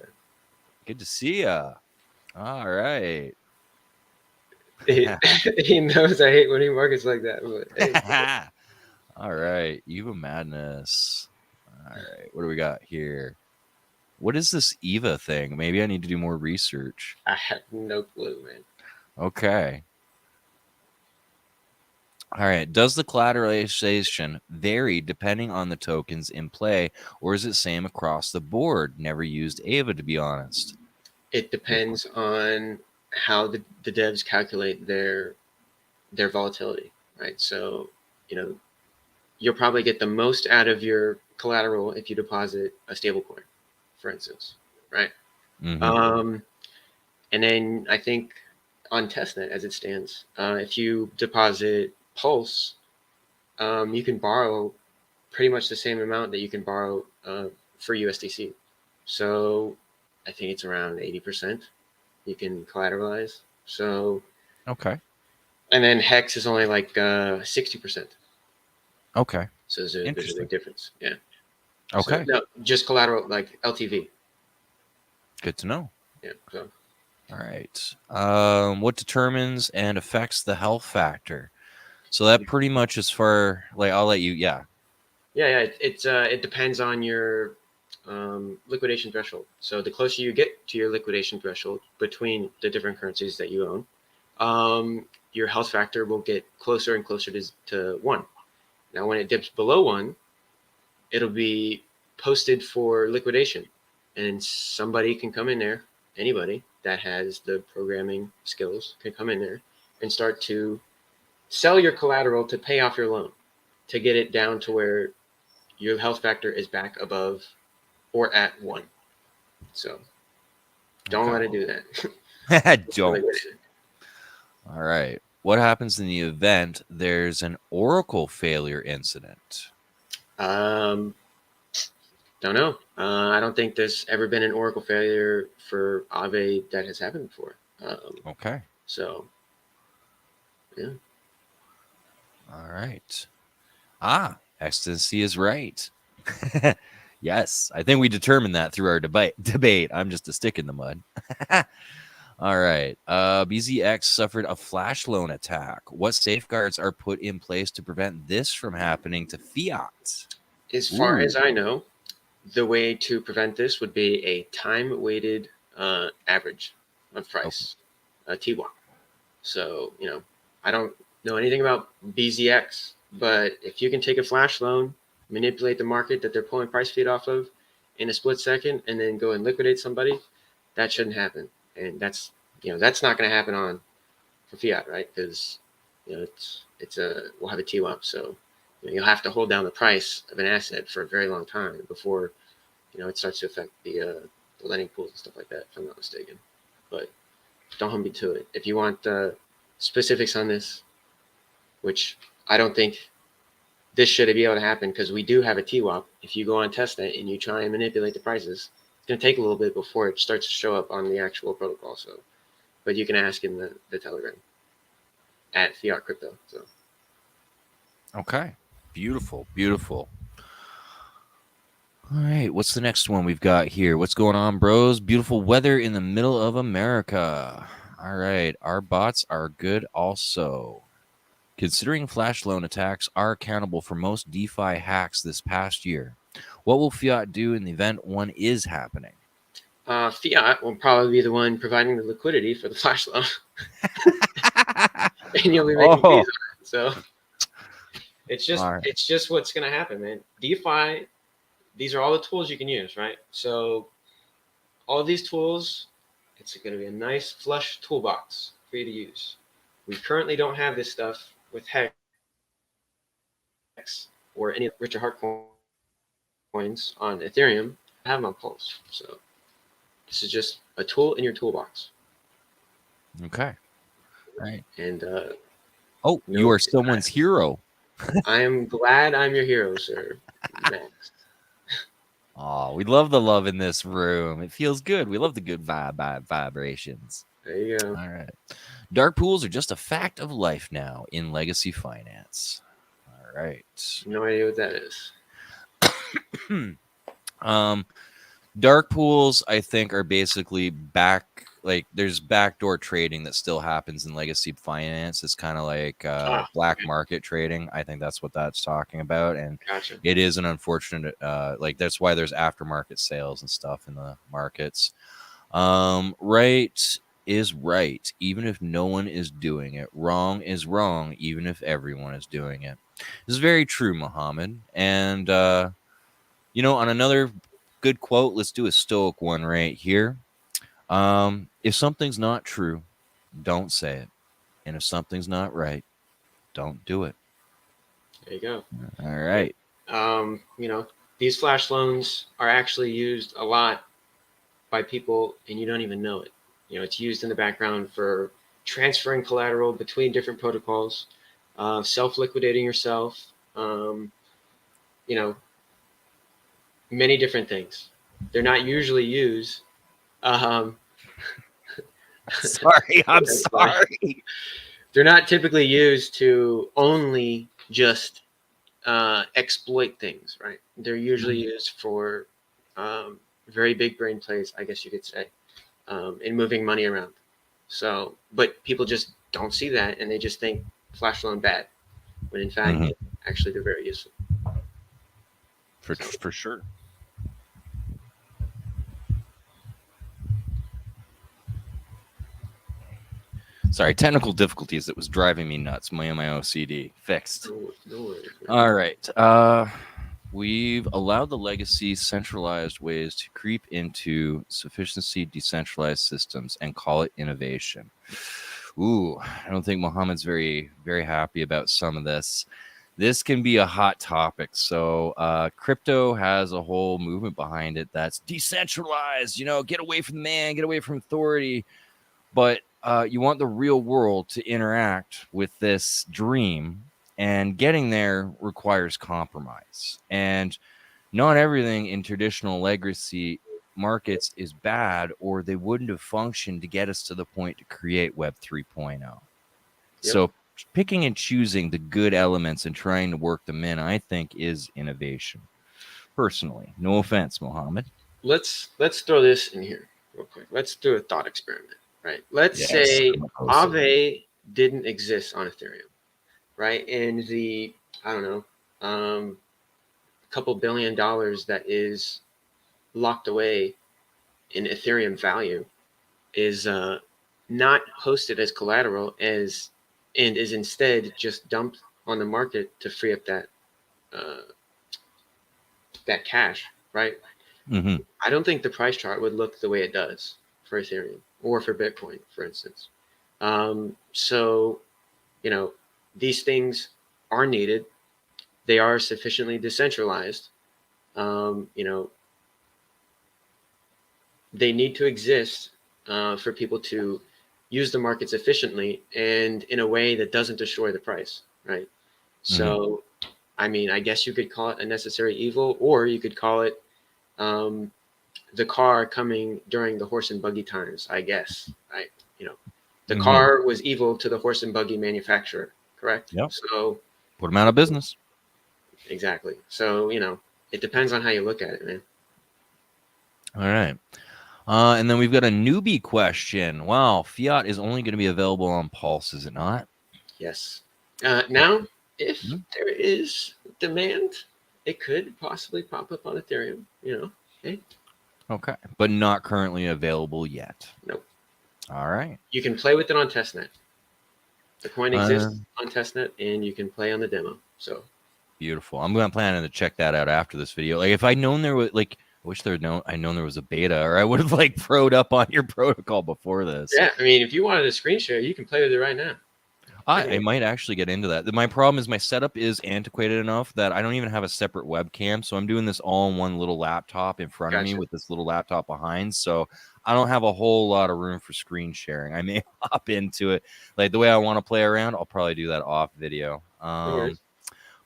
Speaker 1: Good to see ya. All right.
Speaker 2: He knows I hate when he markets like that. But, hey.
Speaker 1: All right. Eva Madness. All right. What do we got here? What is this Eva thing? Maybe I need to do more research.
Speaker 2: I have no clue, man.
Speaker 1: Okay. All right. Does the collateralization vary depending on the tokens in play, or is it same across the board? Never used AAVE, to be honest.
Speaker 2: It depends on how the devs calculate their volatility, right? So, you'll probably get the most out of your collateral if you deposit a stablecoin, for instance, right?
Speaker 1: Mm-hmm.
Speaker 2: And then I think on testnet as it stands, if you deposit Pulse, you can borrow pretty much the same amount that you can borrow for USDC. So I think it's around 80% you can collateralize. So
Speaker 1: okay.
Speaker 2: And then Hex is only like 60%.
Speaker 1: Okay.
Speaker 2: So there's a big difference. Yeah.
Speaker 1: Okay.
Speaker 2: So, no, just collateral, like LTV.
Speaker 1: Good to know.
Speaker 2: Yeah. So.
Speaker 1: All right. What determines and affects the health factor? So that pretty much is for, like, I'll let you. Yeah.
Speaker 2: Yeah. It depends on your liquidation threshold. So the closer you get to your liquidation threshold between the different currencies that you own, your health factor will get closer and closer to 1. Now, when it dips below 1, it'll be posted for liquidation, and somebody can come in there. Anybody that has the programming skills can come in there and start to sell your collateral to pay off your loan, to get it down to where your health factor is back above or at 1. So don't let it do that.
Speaker 1: Don't. All right. What happens in the event there's an Oracle failure incident?
Speaker 2: Don't know. I don't think there's ever been an Oracle failure for AAVE that has happened before.
Speaker 1: Okay.
Speaker 2: So, yeah.
Speaker 1: All right. Ecstasy is right. Yes, I think we determined that through our debate. I'm just a stick in the mud. All right. BZX suffered a flash loan attack. What safeguards are put in place to prevent this from happening to Fiat?
Speaker 2: As far
Speaker 1: Ooh.
Speaker 2: as I know, the way to prevent this would be a time-weighted average of price, a TWAP. So, I don't know anything about BZX, but if you can take a flash loan, manipulate the market that they're pulling price feed off of in a split second, and then go and liquidate somebody, that shouldn't happen. And that's not going to happen on for Fiat, right? Because we'll have a TWAP, so you'll have to hold down the price of an asset for a very long time before it starts to affect the lending pools and stuff like that, if I'm not mistaken. But don't hold me to it. If you want specifics on this, which I don't think this should be able to happen because we do have a TWAP. If you go on testnet and you try and manipulate the prices, it's going to take a little bit before it starts to show up on the actual protocol. So, but you can ask in the Telegram at Fiat Crypto. So,
Speaker 1: Okay. Beautiful. Beautiful. All right. What's the next one we've got here? What's going on, bros? Beautiful weather in the middle of America. All right. Our bots are good also. Considering flash loan attacks are accountable for most DeFi hacks this past year, what will Fiat do in the event one is happening?
Speaker 2: Fiat will probably be the one providing the liquidity for the flash loan, and you'll be making fees on it. So it's just what's going to happen, man. DeFi, these are all the tools you can use, right? So all of these tools, it's going to be a nice flush toolbox for you to use. We currently don't have this stuff with Hex or any Richard Hart coins on Ethereum. I have them on Pulse. So this is just a tool in your toolbox.
Speaker 1: Okay. Right.
Speaker 2: And
Speaker 1: you are someone's hero.
Speaker 2: I am glad I'm your hero, sir. Max.
Speaker 1: Oh, we love the love in this room. It feels good. We love the good vibrations.
Speaker 2: There you go.
Speaker 1: All right. Dark pools are just a fact of life now in legacy finance. All right.
Speaker 2: No idea what that is.
Speaker 1: Dark pools, I think, are basically there's backdoor trading that still happens in legacy finance. It's kind of like black market trading. I think that's what that's talking about. And
Speaker 2: gotcha.
Speaker 1: It is an unfortunate, that's why there's aftermarket sales and stuff in the markets. Right is right, even if no one is doing it. Wrong is wrong, even if everyone is doing it. This is very true, Muhammad. And, on another good quote, let's do a stoic one right here. If something's not true, don't say it. And if something's not right, don't do it.
Speaker 2: There you go.
Speaker 1: All right.
Speaker 2: These flash loans are actually used a lot by people and you don't even know it. It's used in the background for transferring collateral between different protocols, self-liquidating yourself, many different things. They're not usually used.
Speaker 1: Sorry, I'm sorry.
Speaker 2: They're not typically used to only just exploit things, right? They're usually used for very big brain plays, I guess you could say, in moving money around. So, but people just don't see that and they just think flash loan bad, when in fact, actually they're very useful.
Speaker 1: For sure. Sorry, technical difficulties that was driving me nuts. My OCD fixed.
Speaker 2: No worries.
Speaker 1: All right. We've allowed the legacy centralized ways to creep into sufficiency decentralized systems and call it innovation. Ooh, I don't think Mohammed's very, very happy about some of this. This can be a hot topic. So crypto has a whole movement behind it that's decentralized, get away from the man, get away from authority. But you want the real world to interact with this dream, and getting there requires compromise. And not everything in traditional legacy markets is bad, or they wouldn't have functioned to get us to the point to create Web 3.0. Yep. So picking and choosing the good elements and trying to work them in, I think, is innovation. personally. No offense, Mohammed.
Speaker 2: Let's throw this in here real quick. Let's do a thought experiment, right? Let's
Speaker 1: Yes,
Speaker 2: say
Speaker 1: I'm opposed to that.
Speaker 2: AAVE didn't exist on Ethereum, right? And the, I don't know, couple $1 billion that is locked away in Ethereum value is not hosted as collateral as, and is instead just dumped on the market to free up that that cash, right?
Speaker 1: Mm-hmm.
Speaker 2: I don't think the price chart would look the way it does for Ethereum or for Bitcoin, for instance. So, you know, these things are needed. They are sufficiently decentralized. You know, they need to exist for people to use the markets efficiently and in a way that doesn't destroy the price, right? So, I mean, I guess you could call it a necessary evil, or you could call it the car coming during the horse and buggy times, I guess, right? You know, the car was evil to the horse and buggy manufacturer, correct?
Speaker 1: Yep.
Speaker 2: So
Speaker 1: Put them out of business.
Speaker 2: exactly. So, you know, it depends on how you look at it, man.
Speaker 1: All right. And then we've got a newbie question. Wow, Fiat is only going to be available on Pulse, is it not?
Speaker 2: Yes. Now, if
Speaker 1: Mhm.
Speaker 2: there is demand, it could possibly pop up on Ethereum, you know. Hey,
Speaker 1: Okay, but not currently available yet.
Speaker 2: nope.
Speaker 1: All right.
Speaker 2: You can play with it on testnet. The coin
Speaker 1: Uh,
Speaker 2: exists on testnet, and you can play on the demo. So
Speaker 1: Beautiful. I'm going to plan to check that out after this video. Like, if I'd known there was, like, I wish I'd known there was a beta, or I would have like pro'd up on your protocol before this.
Speaker 2: yeah, I mean, if you wanted a screen share, you can play with it right now.
Speaker 1: I might actually get into that. My problem is my setup is antiquated enough that I don't even have a separate webcam. So I'm doing this all in one little laptop in front of me with this little laptop behind. So I don't have a whole lot of room for screen sharing. I may hop into it. Like the way I want to play around, I'll probably do that off video.
Speaker 2: No worries.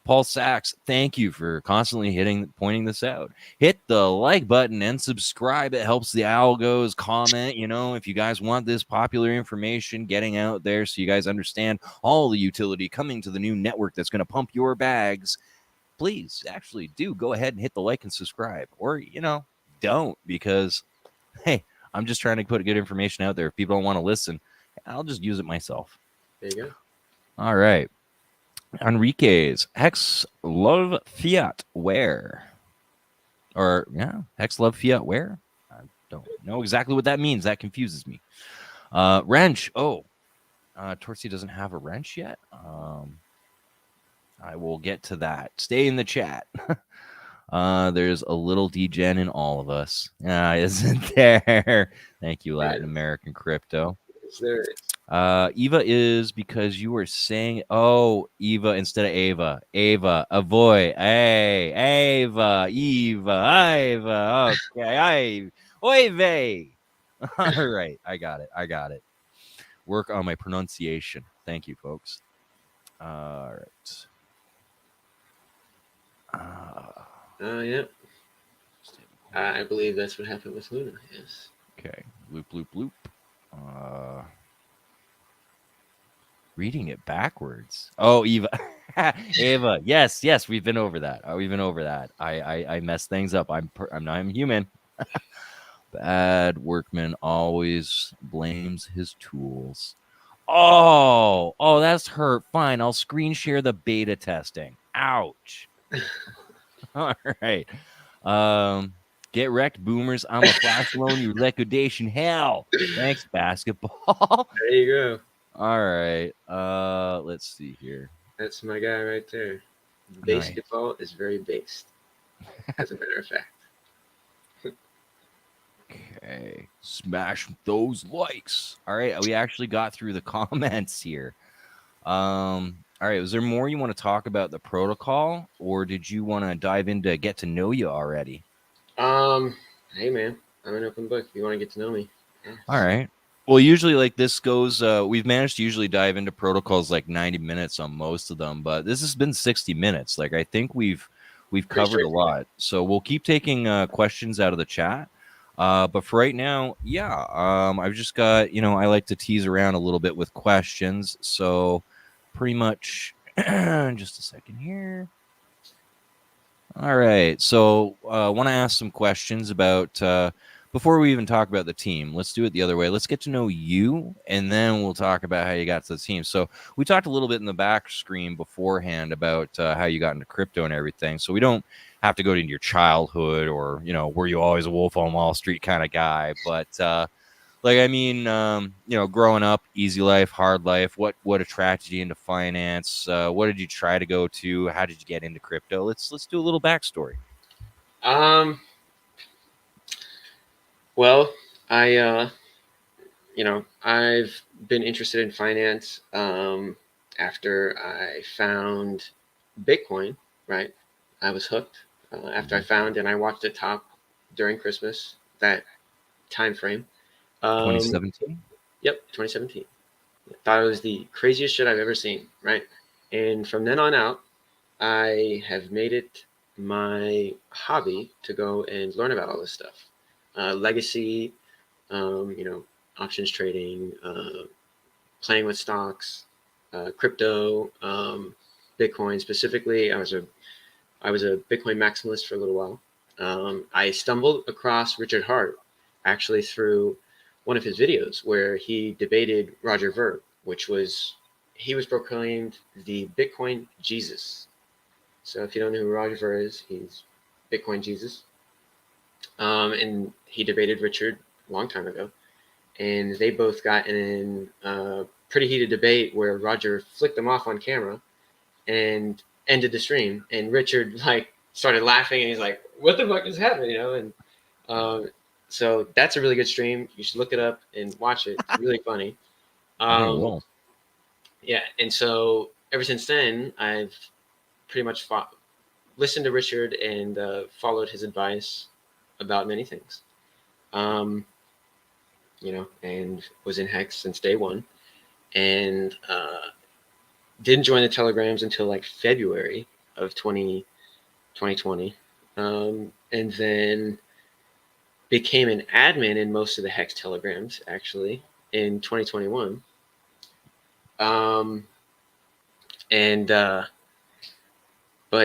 Speaker 1: Paul Sachs, thank you for constantly pointing this out. Hit the like button and subscribe. It helps the algos. Comment, if you guys want this popular information getting out there so you guys understand all the utility coming to the new network that's going to pump your bags, please actually do go ahead and hit the like and subscribe. Or, don't, because, hey, I'm just trying to put good information out there. If people don't want to listen, I'll just use it myself.
Speaker 2: There you go.
Speaker 1: All right. Enriquez, Hex love Fiat where? Or, yeah, Hex love Fiat where? I don't know exactly what that means. That confuses me. Wrench. Oh, Torsi doesn't have a wrench yet. I will get to that. Stay in the chat. There's a little Degen in all of us. Isn't there? Thank you, Latin American Crypto.
Speaker 2: There.
Speaker 1: Eva is because you were saying, Eva instead of Ava. Ava, avoid. Hey, Ava, Eva. Okay, Oive. All right, I got it. Work on my pronunciation. Thank you, folks. All right.
Speaker 2: Yep. I believe that's what happened with Luna. Yes.
Speaker 1: Okay. Loop. Reading it backwards. Oh, Eva. Eva. Yes, we've been over that. I mess things up. I'm human. Bad workman always blames his tools. Oh, that's hurt. Fine, I'll screen share the beta testing. Ouch. All right. Get wrecked, boomers. I'm a flash loan. You liquidation hell. Thanks, basketball.
Speaker 2: There you go.
Speaker 1: All right. Let's see here.
Speaker 2: That's my guy right there. Basketball is very based, as a matter of fact.
Speaker 1: Okay. Smash those likes. All right. We actually got through the comments here. All right. Was there more you want to talk about the protocol, or did you want to dive into get to know you already?
Speaker 2: Hey man, I'm an open book. If you want to get to know me. Yes.
Speaker 1: All right. Well, usually like this goes, we've managed to usually dive into protocols like 90 minutes on most of them, but this has been 60 minutes. Like, I think we've covered a lot. So we'll keep taking questions out of the chat. But for right now, yeah, I've just got, I like to tease around a little bit with questions. So pretty much just a second here. All right. So I want to ask some questions about before we even talk about the team. Let's do it the other way. Let's get to know you, and then we'll talk about how you got to the team. So we talked a little bit in the back screen beforehand about how you got into crypto and everything. So we don't have to go into your childhood or, were you always a wolf on Wall Street kind of guy? But like, I mean, growing up, easy life, hard life. What attracted you into finance? What did you try to go to? How did you get into crypto? Let's do a little backstory.
Speaker 2: Um, well, I I've been interested in finance after I found Bitcoin. Right, I was hooked after I found and I watched it top during Christmas. That time frame. Um,
Speaker 1: 2017.
Speaker 2: yep, 2017. Thought it was the craziest shit I've ever seen. Right, and from then on out, I have made it my hobby to go and learn about all this stuff. Legacy, um, you know, options trading, playing with stocks, crypto, Bitcoin specifically. I was a Bitcoin maximalist for a little while. I stumbled across Richard Hart actually through one of his videos where he debated Roger Ver, which was he was proclaimed the Bitcoin Jesus. So if you don't know who Roger Ver is, he's Bitcoin Jesus. And he debated Richard a long time ago. And they both got in a pretty heated debate where Roger flicked them off on camera and ended the stream. And Richard started laughing and he's like, "What the fuck just happened?" And um, so that's a really good stream. You should look it up and watch it. It's really funny.
Speaker 1: I
Speaker 2: Um,
Speaker 1: will.
Speaker 2: yeah, and so ever since then, I've pretty much listened to Richard and followed his advice about many things. Um, and was in Hex since day one, and didn't join the Telegrams until February of 2020, and then became an admin in most of the Hex Telegrams actually in 2021. Um, and But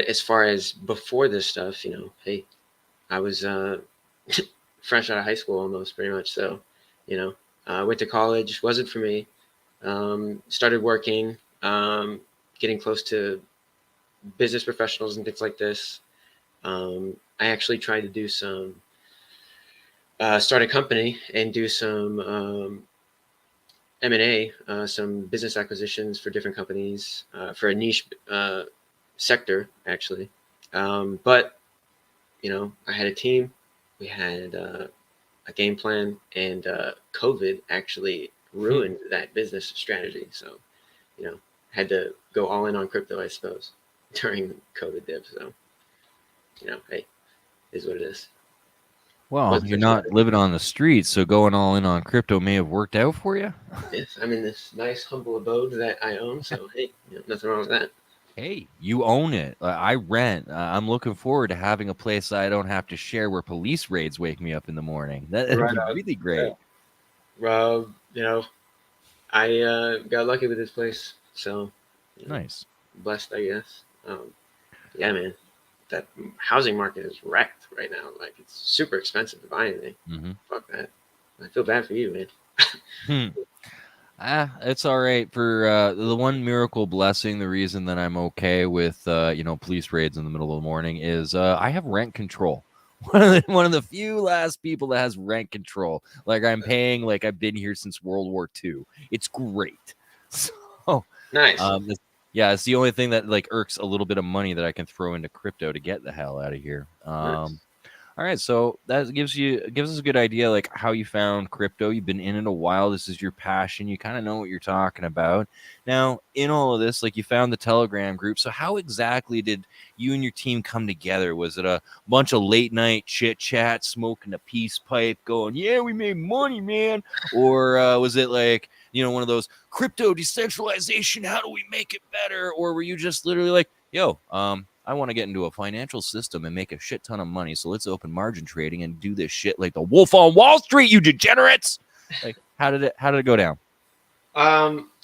Speaker 2: as far as before this stuff, hey, I was fresh out of high school almost, pretty much. So, went to college, wasn't for me. Started working, getting close to business professionals and things like this. I actually tried to do start a company and do some M&A, some business acquisitions for different companies for a niche sector, actually. But, I had a team. We had a game plan, and COVID actually ruined that business strategy. So, had to go all in on crypto, I suppose, during COVID dip. So, hey, is what it is.
Speaker 1: Well,
Speaker 2: Wasn't
Speaker 1: you're
Speaker 2: such a bad
Speaker 1: not living on the streets, so going all in on crypto may have worked out for you.
Speaker 2: Yes, I'm in this nice, humble abode that I own. So, hey, nothing wrong with that.
Speaker 1: Hey, you own it. I rent. I'm looking forward to having a place I don't have to share where police raids wake me up in the morning. That'd
Speaker 2: Right
Speaker 1: be
Speaker 2: on.
Speaker 1: really
Speaker 2: Yeah.
Speaker 1: great.
Speaker 2: I got lucky with this place. So,
Speaker 1: Nice.
Speaker 2: blessed, I guess. Yeah, man. That housing market is wrecked right now. It's super expensive to buy anything.
Speaker 1: Mm-hmm.
Speaker 2: Fuck that. I feel bad for you, man.
Speaker 1: It's all right for the one miracle blessing. The reason that I'm okay with police raids in the middle of the morning is I have rent control. One of the few last people that has rent control. Like I'm paying like I've been here since World War II. It's great. So
Speaker 2: Nice.
Speaker 1: yeah, it's the only thing that like irks a little bit of money that I can throw into crypto to get the hell out of here.
Speaker 2: Nice.
Speaker 1: All right, so that gives us a good idea like how you found crypto. You've been in it a while. This is your passion. You kind of know what you're talking about. Now, in all of this, like you found the Telegram group. So how exactly did you and your team come together? Was it a bunch of late night chit chat, smoking a peace pipe, going, "Yeah, we made money, man," or was it like one of those crypto decentralization? How do we make it better? Or were you just literally like, "Yo, I want to get into a financial system and make a shit ton of money. So let's open margin trading and do this shit like the wolf on Wall Street, you degenerates." Like, how did it go down?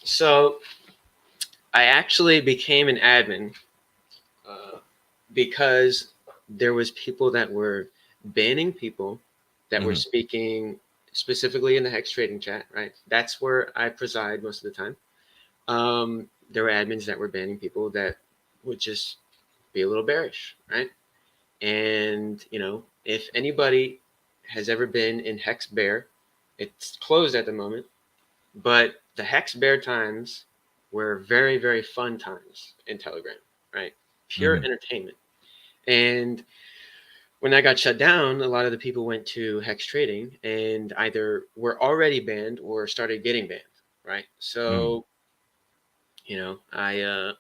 Speaker 2: So I actually became an admin because there was people that were banning people that were speaking specifically in the hex trading chat, right? That's where I preside most of the time. There were admins that were banning people that would just be a little bearish, right? And, you know, if anybody has ever been in hex bear, it's closed at the moment, but the hex bear times were very, very fun times in Telegram, right? Pure entertainment. And when that got shut down, a lot of the people went to hex trading and either were already banned or started getting banned, right? So, you know, I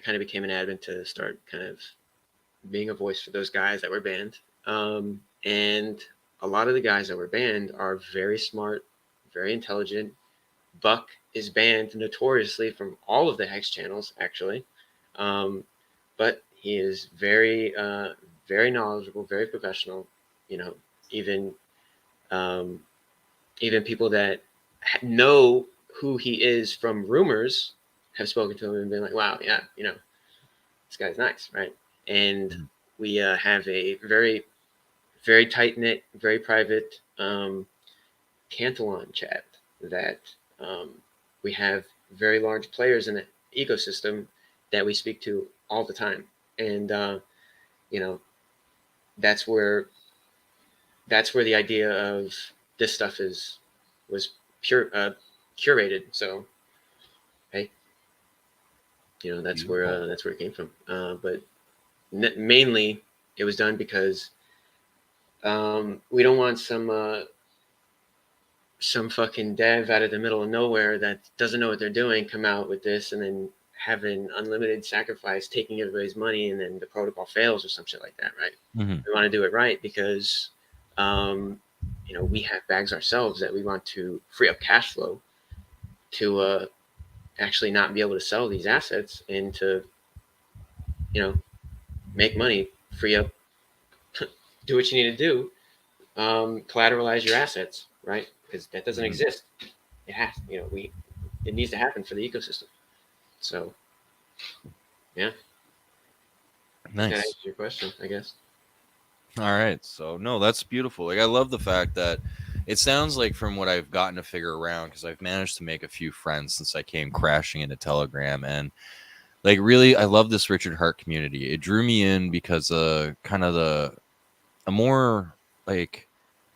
Speaker 2: kind of became an admin to start kind of being a voice for those guys that were banned. And a lot of the guys that were banned are very smart, very intelligent. Buck is banned notoriously from all of the hex channels, actually. But he is very, very knowledgeable, very professional. You know, even even people that know who he is from rumors have spoken to him and been like, "Wow, yeah, you know, this guy's nice, right?" And we have a very, very tight knit, very private Cantalon chat that we have very large players in the ecosystem that we speak to all the time, and you know, that's where the idea of this stuff was curated. So hey, you know, that's where it came from. But mainly it was done because we don't want some fucking dev out of the middle of nowhere that doesn't know what they're doing come out with this and then have an unlimited sacrifice, taking everybody's money, and then the protocol fails or some shit like that, right? We want to do it right because you know, we have bags ourselves that we want to free up cash flow to actually not be able to sell these assets and to, you know, make money, free up, do what you need to do, collateralize your assets, right? Because that doesn't exist. It has, you know, it needs to happen for the ecosystem. So, yeah.
Speaker 1: Nice.
Speaker 2: That answers your question, I guess.
Speaker 1: All right. So, no, that's beautiful. Like, I love the fact that it sounds like, from what I've gotten to figure around, because I've managed to make a few friends since I came crashing into Telegram. And, like, really, I love this Richard Hart community. It drew me in because kind of a more, like,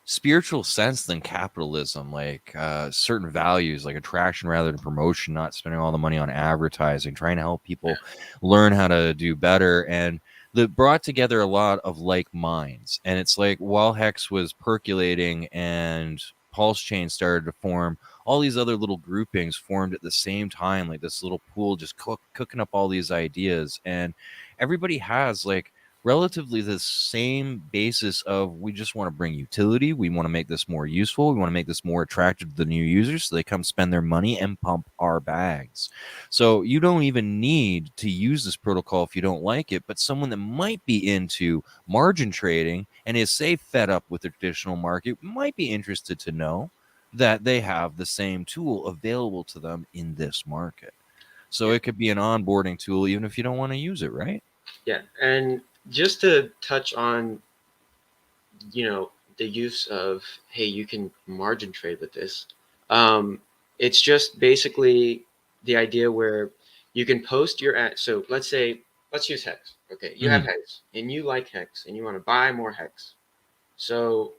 Speaker 1: spiritual sense than capitalism, like certain values like attraction rather than promotion, not spending all the money on advertising, trying to help people learn how to do better. And that brought together a lot of like minds. And it's like, while Hex was percolating and Pulse Chain started to form, all these other little groupings formed at the same time, like this little pool just cooking up all these ideas. And everybody has like relatively the same basis of, we just want to bring utility, we want to make this more useful, we want to make this more attractive to the new users so they come spend their money and pump our bags. So you don't even need to use this protocol if you don't like it, but someone that might be into margin trading and is, say, fed up with the traditional market might be interested to know that they have the same tool available to them in this market. So it could be an onboarding tool even if you don't want to use it, right?
Speaker 2: Yeah, and just to touch on, you know, the use of, hey, you can margin trade with this. It's just basically the idea where you can post your ad. So let's use Hex. Okay, you have Hex and you like Hex and you want to buy more Hex. So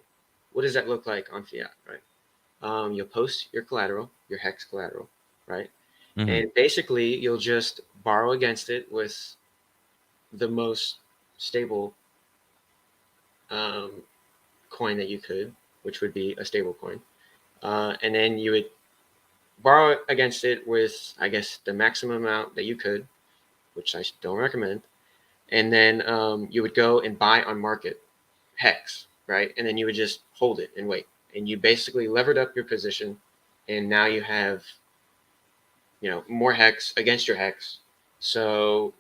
Speaker 2: what does that look like on Fiat, right? You'll post your collateral, your Hex collateral, right? And basically you'll just borrow against it with the most stable coin that you could, which would be a stable coin. And then you would borrow against it with, I guess, the maximum amount that you could, which I don't recommend. And then you would go and buy on market Hex, right? And then you would just hold it and wait. And you basically levered up your position. And now you have, you know, more Hex against your Hex. So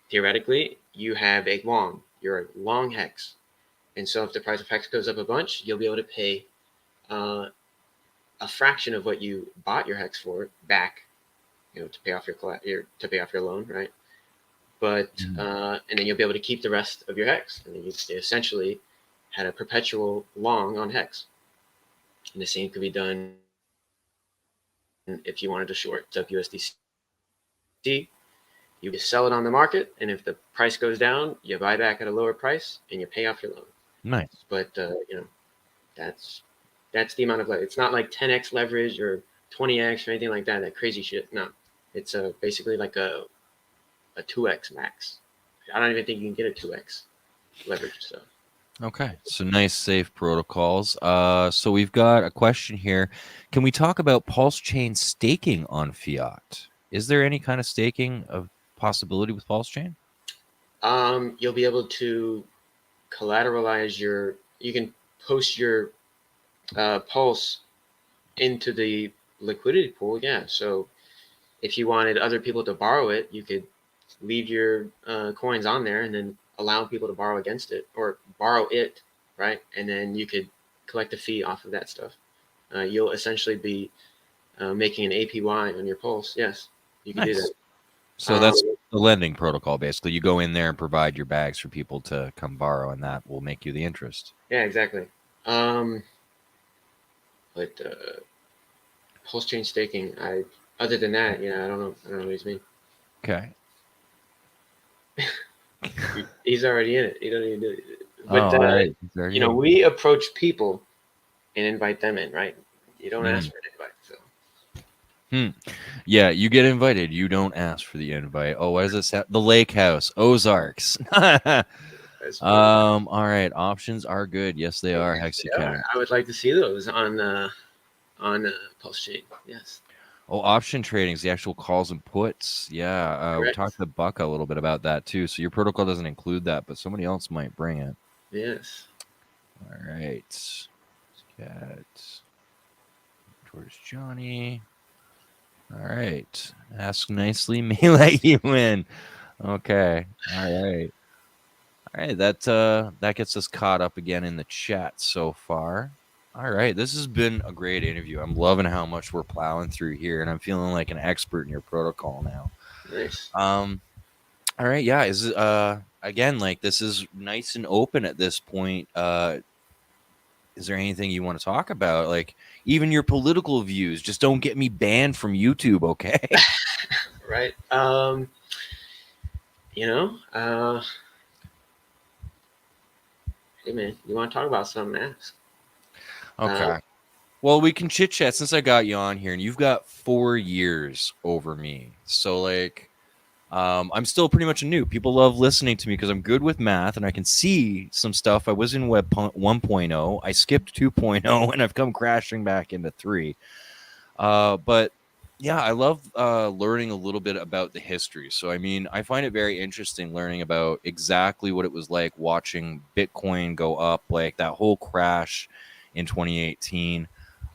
Speaker 2: theoretically, you have a long. You're a long Hex. And so if the price of Hex goes up a bunch, you'll be able to pay a fraction of what you bought your Hex for back, you know, to pay off your loan, right? but and then you'll be able to keep the rest of your hex, and then you essentially had a perpetual long on hex. And the same could be done if you wanted to short USDC. You just sell it on the market, and if the price goes down, you buy back at a lower price and you pay off your loan.
Speaker 1: Nice.
Speaker 2: But you know, that's the amount of leverage. It's not like 10x leverage or 20x or anything like that. That crazy shit. No, it's basically like a 2x max. I don't even think you can get a 2x leverage. So
Speaker 1: Okay, so nice, safe protocols. So we've got a question here. Can we talk about pulse chain staking on Fiat? Is there any kind of staking of possibility with pulse chain?
Speaker 2: you'll be able to collateralize your. You can post your pulse into the liquidity pool. Yeah. So if you wanted other people to borrow it, you could leave your coins on there and then allow people to borrow against it or borrow it, right? And then you could collect a fee off of that stuff. You'll essentially be making an APY on your pulse. Yes, you can do that.
Speaker 1: So that's the lending protocol, basically. You go in there and provide your bags for people to come borrow, and that will make you the interest.
Speaker 2: Yeah, exactly. But pulse chain staking, other than that, yeah, I don't know what you mean.
Speaker 1: Okay.
Speaker 2: He's already in it. You don't even do it. But
Speaker 1: right.
Speaker 2: you know, we approach people and invite them in, right? You don't ask for an invite. So
Speaker 1: Yeah, you get invited. You don't ask for the invite. Oh, what is this? The Lake House, Ozarks. All right. Options are good. Yes, they are. Hexagon.
Speaker 2: I would like to see those on Pulse Chain. Yes.
Speaker 1: Oh, option trading is the actual calls and puts. Yeah, we talked to Buck a little bit about that too. So your protocol doesn't include that, but somebody else might bring it.
Speaker 2: Yes.
Speaker 1: All right. Let's get towards Johnny. All right. Ask nicely, may let you win. Okay. All right. All right. That gets us caught up again in the chat so far. All right. This has been a great interview. I'm loving how much we're plowing through here, and I'm feeling like an expert in your protocol now.
Speaker 2: Nice.
Speaker 1: All right. Yeah. Is again, like, this is nice and open at this point. Is there anything you want to talk about? Like, even your political views. Just don't get me banned from YouTube, okay?
Speaker 2: Right. You know, hey man, you want to talk about something? Ask.
Speaker 1: Okay. Well, we can chit chat since I got you on here, and you've got 4 years over me. So, like, I'm still pretty much a noob. People love listening to me because I'm good with math and I can see some stuff. I was in Web 1.0. I skipped 2.0 and I've come crashing back into 3. But yeah, I love learning a little bit about the history. So, I mean, I find it very interesting learning about exactly what it was like watching Bitcoin go up, like that whole crash in 2018.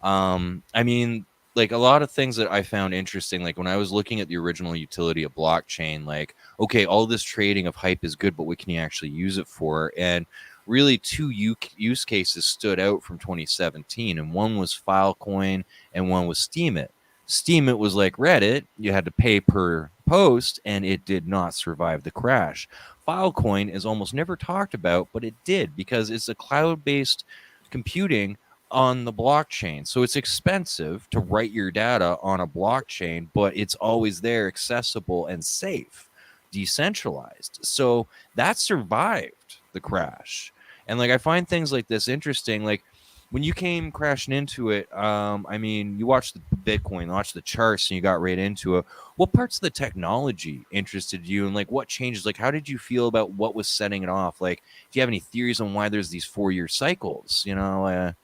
Speaker 1: I mean, like, a lot of things that I found interesting, like when I was looking at the original utility of blockchain, like, okay, all this trading of hype is good, but what can you actually use it for? And really 2 use cases stood out from 2017, and one was Filecoin and one was Steemit. Steemit was like Reddit. You had to pay per post, and it did not survive the crash. Filecoin is almost never talked about, but it did because it's a cloud-based computing on the blockchain. So it's expensive to write your data on a blockchain, but it's always there, accessible and safe, decentralized. So that survived the crash. And like, I find things like this interesting. Like, when you came crashing into it, I mean, you watched the Bitcoin, watched the charts, and you got right into it. What parts of the technology interested you, and like, what changes? Like, how did you feel about what was setting it off? Like, do you have any theories on why there's these 4-year cycles? You know,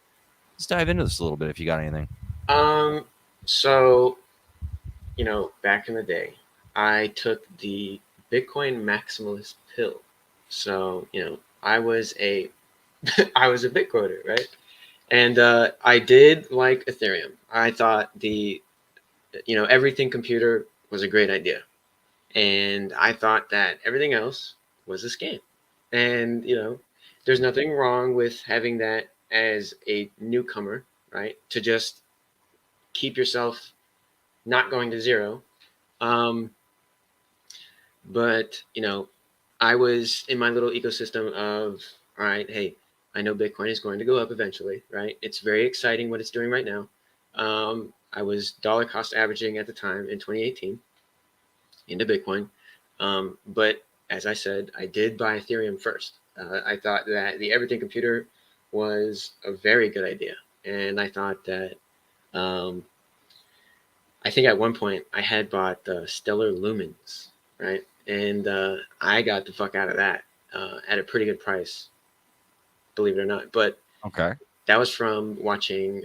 Speaker 1: let's dive into this a little bit if you got anything.
Speaker 2: So, you know, back in the day, I took the Bitcoin maximalist pill. So, you know, I was a Bitcoiner, right? And I did like Ethereum. I thought everything computer was a great idea. And I thought that everything else was a scam. And, you know, there's nothing wrong with having that as a newcomer, right? To just keep yourself not going to zero. But I was in my little ecosystem of, all right, hey, I know Bitcoin is going to go up eventually, right? It's very exciting what it's doing right now. I was dollar cost averaging at the time in 2018 into Bitcoin. But as I said, I did buy Ethereum first. I thought that the Everything Computer was a very good idea. And I thought that, I think at one point I had bought the Stellar Lumens, right? And I got the fuck out of that at a pretty good price, believe it or not. But
Speaker 1: Okay.
Speaker 2: that was from watching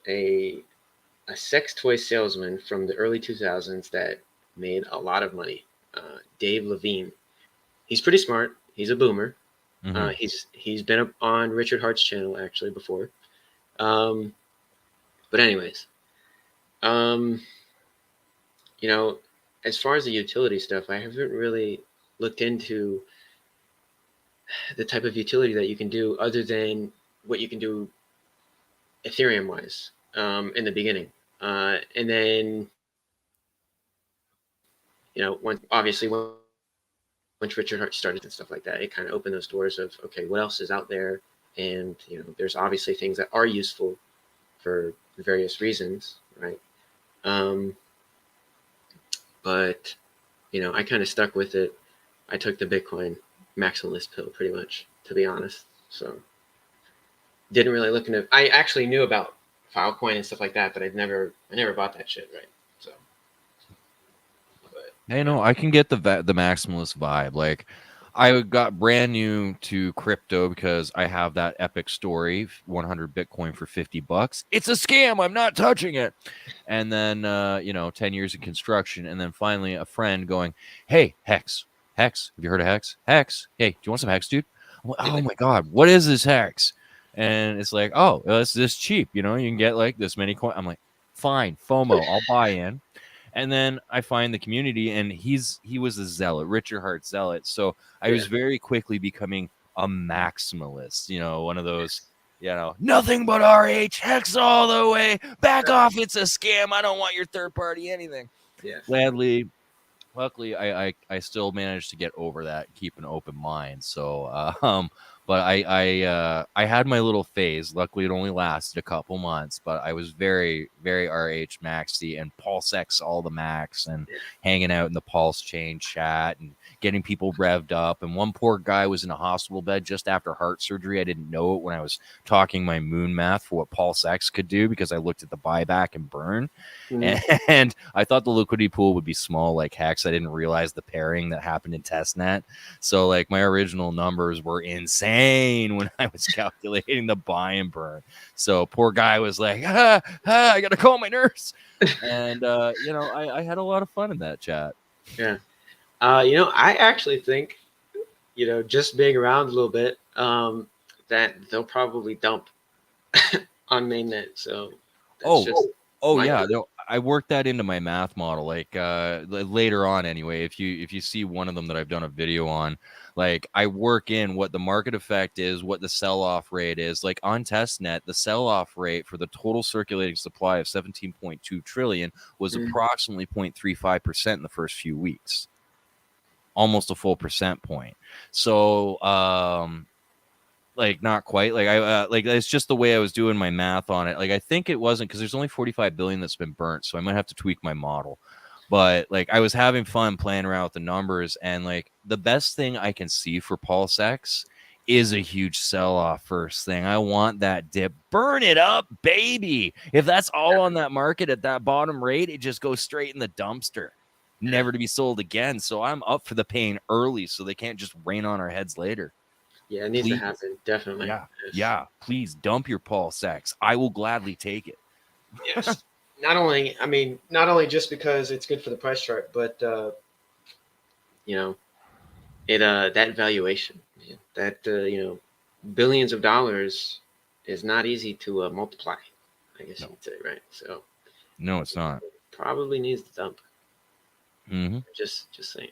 Speaker 2: a a sex toy salesman from the early 2000s that made a lot of money. Dave Levine. He's pretty smart. He's a boomer.
Speaker 1: Hmm.
Speaker 2: He's been on Richard Hart's channel actually before. Um, but anyways, um, you know, as far as the utility stuff, I haven't really looked into the type of utility that you can do other than what you can do Ethereum wise in the beginning. And then, once Richard Hart started and stuff like that, it kind of opened those doors of, okay, what else is out there? And, there's obviously things that are useful for various reasons, right? Um, but, I kind of stuck with it. I took the Bitcoin maximalist pill pretty much, to be honest. So didn't really look into. I actually knew about Filecoin and stuff like that, but I never bought that shit, right? So, but
Speaker 1: Hey, no, I can get the maximalist vibe. Like, I got brand new to crypto because I have that epic story, 100 Bitcoin for $50. It's a scam. I'm not touching it. And then, 10 years of construction, and then finally a friend going, "Hey, Hex, Hex, have you heard of Hex? Hex, hey, do you want some Hex, dude? I'm like, oh
Speaker 2: yeah,
Speaker 1: my god, what is this Hex?" And it's like, oh, well, it's this cheap. You can get like this many coins. I'm like, fine, FOMO, I'll buy in. And then I find the community, and he was a zealot, Richard Hart zealot. So I
Speaker 2: yeah,
Speaker 1: was very quickly becoming a maximalist. One of those, nothing but RH, Hex all the way, back off. It's a scam. I don't want your third party anything.
Speaker 2: yes,
Speaker 1: Gladly, luckily, I still managed to get over that, keep an open mind. So, but I had my little phase. Luckily, it only lasted a couple months, but I was very very RH maxi and Pulse X all the max and
Speaker 2: yeah,
Speaker 1: hanging out in the Pulse chain chat and getting people revved up. And one poor guy was in a hospital bed just after heart surgery. I didn't know it when I was talking my moon math for what Pulse X could do because I looked at the buyback and burn.
Speaker 2: mm-hmm.
Speaker 1: And I thought the liquidity pool would be small like Hex. I didn't realize the pairing that happened in testnet. So like my original numbers were insane when I was calculating the buy and burn. So poor guy was like, I gotta call my nurse. And I had a lot of fun in that chat.
Speaker 2: Yeah. I actually think, just being around a little bit, that they'll probably dump on mainnet. So that's
Speaker 1: Oh,
Speaker 2: just my
Speaker 1: yeah.
Speaker 2: theory.
Speaker 1: No, I worked that into my math model. Like later on, anyway. If you see one of them that I've done a video on, like I work in what the market effect is, what the sell off rate is. Like on testnet, the sell off rate for the total circulating supply of 17.2 trillion was
Speaker 2: Mm,
Speaker 1: approximately 0.35% in the first few weeks, almost a full percent point. So like not quite like I like it's just the way I was doing my math on it. Like I think it wasn't because there's only 45 billion that's been burnt, so I might have to tweak my model. But like I was having fun playing around with the numbers, and like the best thing I can see for Pulse X is a huge sell off first thing. I want that dip, burn it up, baby. If that's all on that market at that bottom rate, it just goes straight in the dumpster,
Speaker 2: yeah,
Speaker 1: never to be sold again. So I'm up for the pain early, so they can't just rain on our heads later.
Speaker 2: yeah, it needs to
Speaker 1: Please.
Speaker 2: happen definitely.
Speaker 1: Yeah.
Speaker 2: Yes,
Speaker 1: Yeah. Please dump your Paul Sachs. I will gladly take it.
Speaker 2: yes. Not only just because it's good for the price chart, but you know, it that valuation, man, that billions of dollars is not easy to multiply. I guess you
Speaker 1: No,
Speaker 2: could say, right? So
Speaker 1: no, it's not.
Speaker 2: probably needs to dump.
Speaker 1: Hmm.
Speaker 2: Just saying.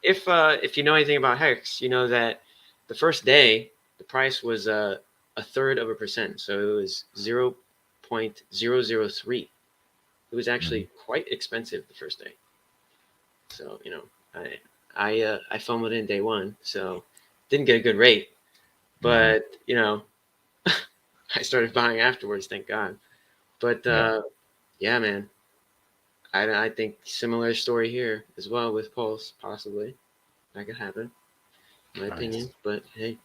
Speaker 2: If you know anything about Hex, you know that the first day the price was a third of a percent, so it was 0.003. It was
Speaker 1: Hmm.
Speaker 2: actually quite expensive the first day. So I FOMO'd in day one, so didn't get a good rate, but I started buying afterwards, thank God. But yeah, man, I think similar story here as well with Pulse, possibly that could happen, in my opinion. But hey,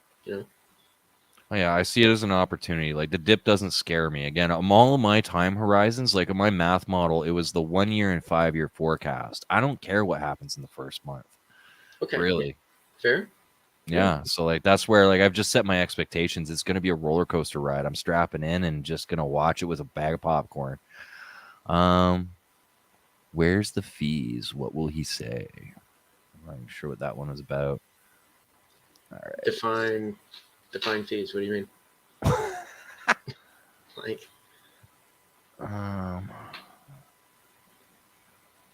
Speaker 1: Oh, yeah, I see it as an opportunity. Like the dip doesn't scare me. Again, all of my time horizons, like in my math model, it was the 1 year and 5 year forecast. I don't care what happens in the first month.
Speaker 2: okay,
Speaker 1: Really.
Speaker 2: fair.
Speaker 1: Yeah. So like that's where like I've just set my expectations. It's gonna be a roller coaster ride. I'm strapping in and just gonna watch it with a bag of popcorn. Where's the fees? What will he say? I'm not even sure what that one is about. All right.
Speaker 2: Define fees. What do you mean? Like,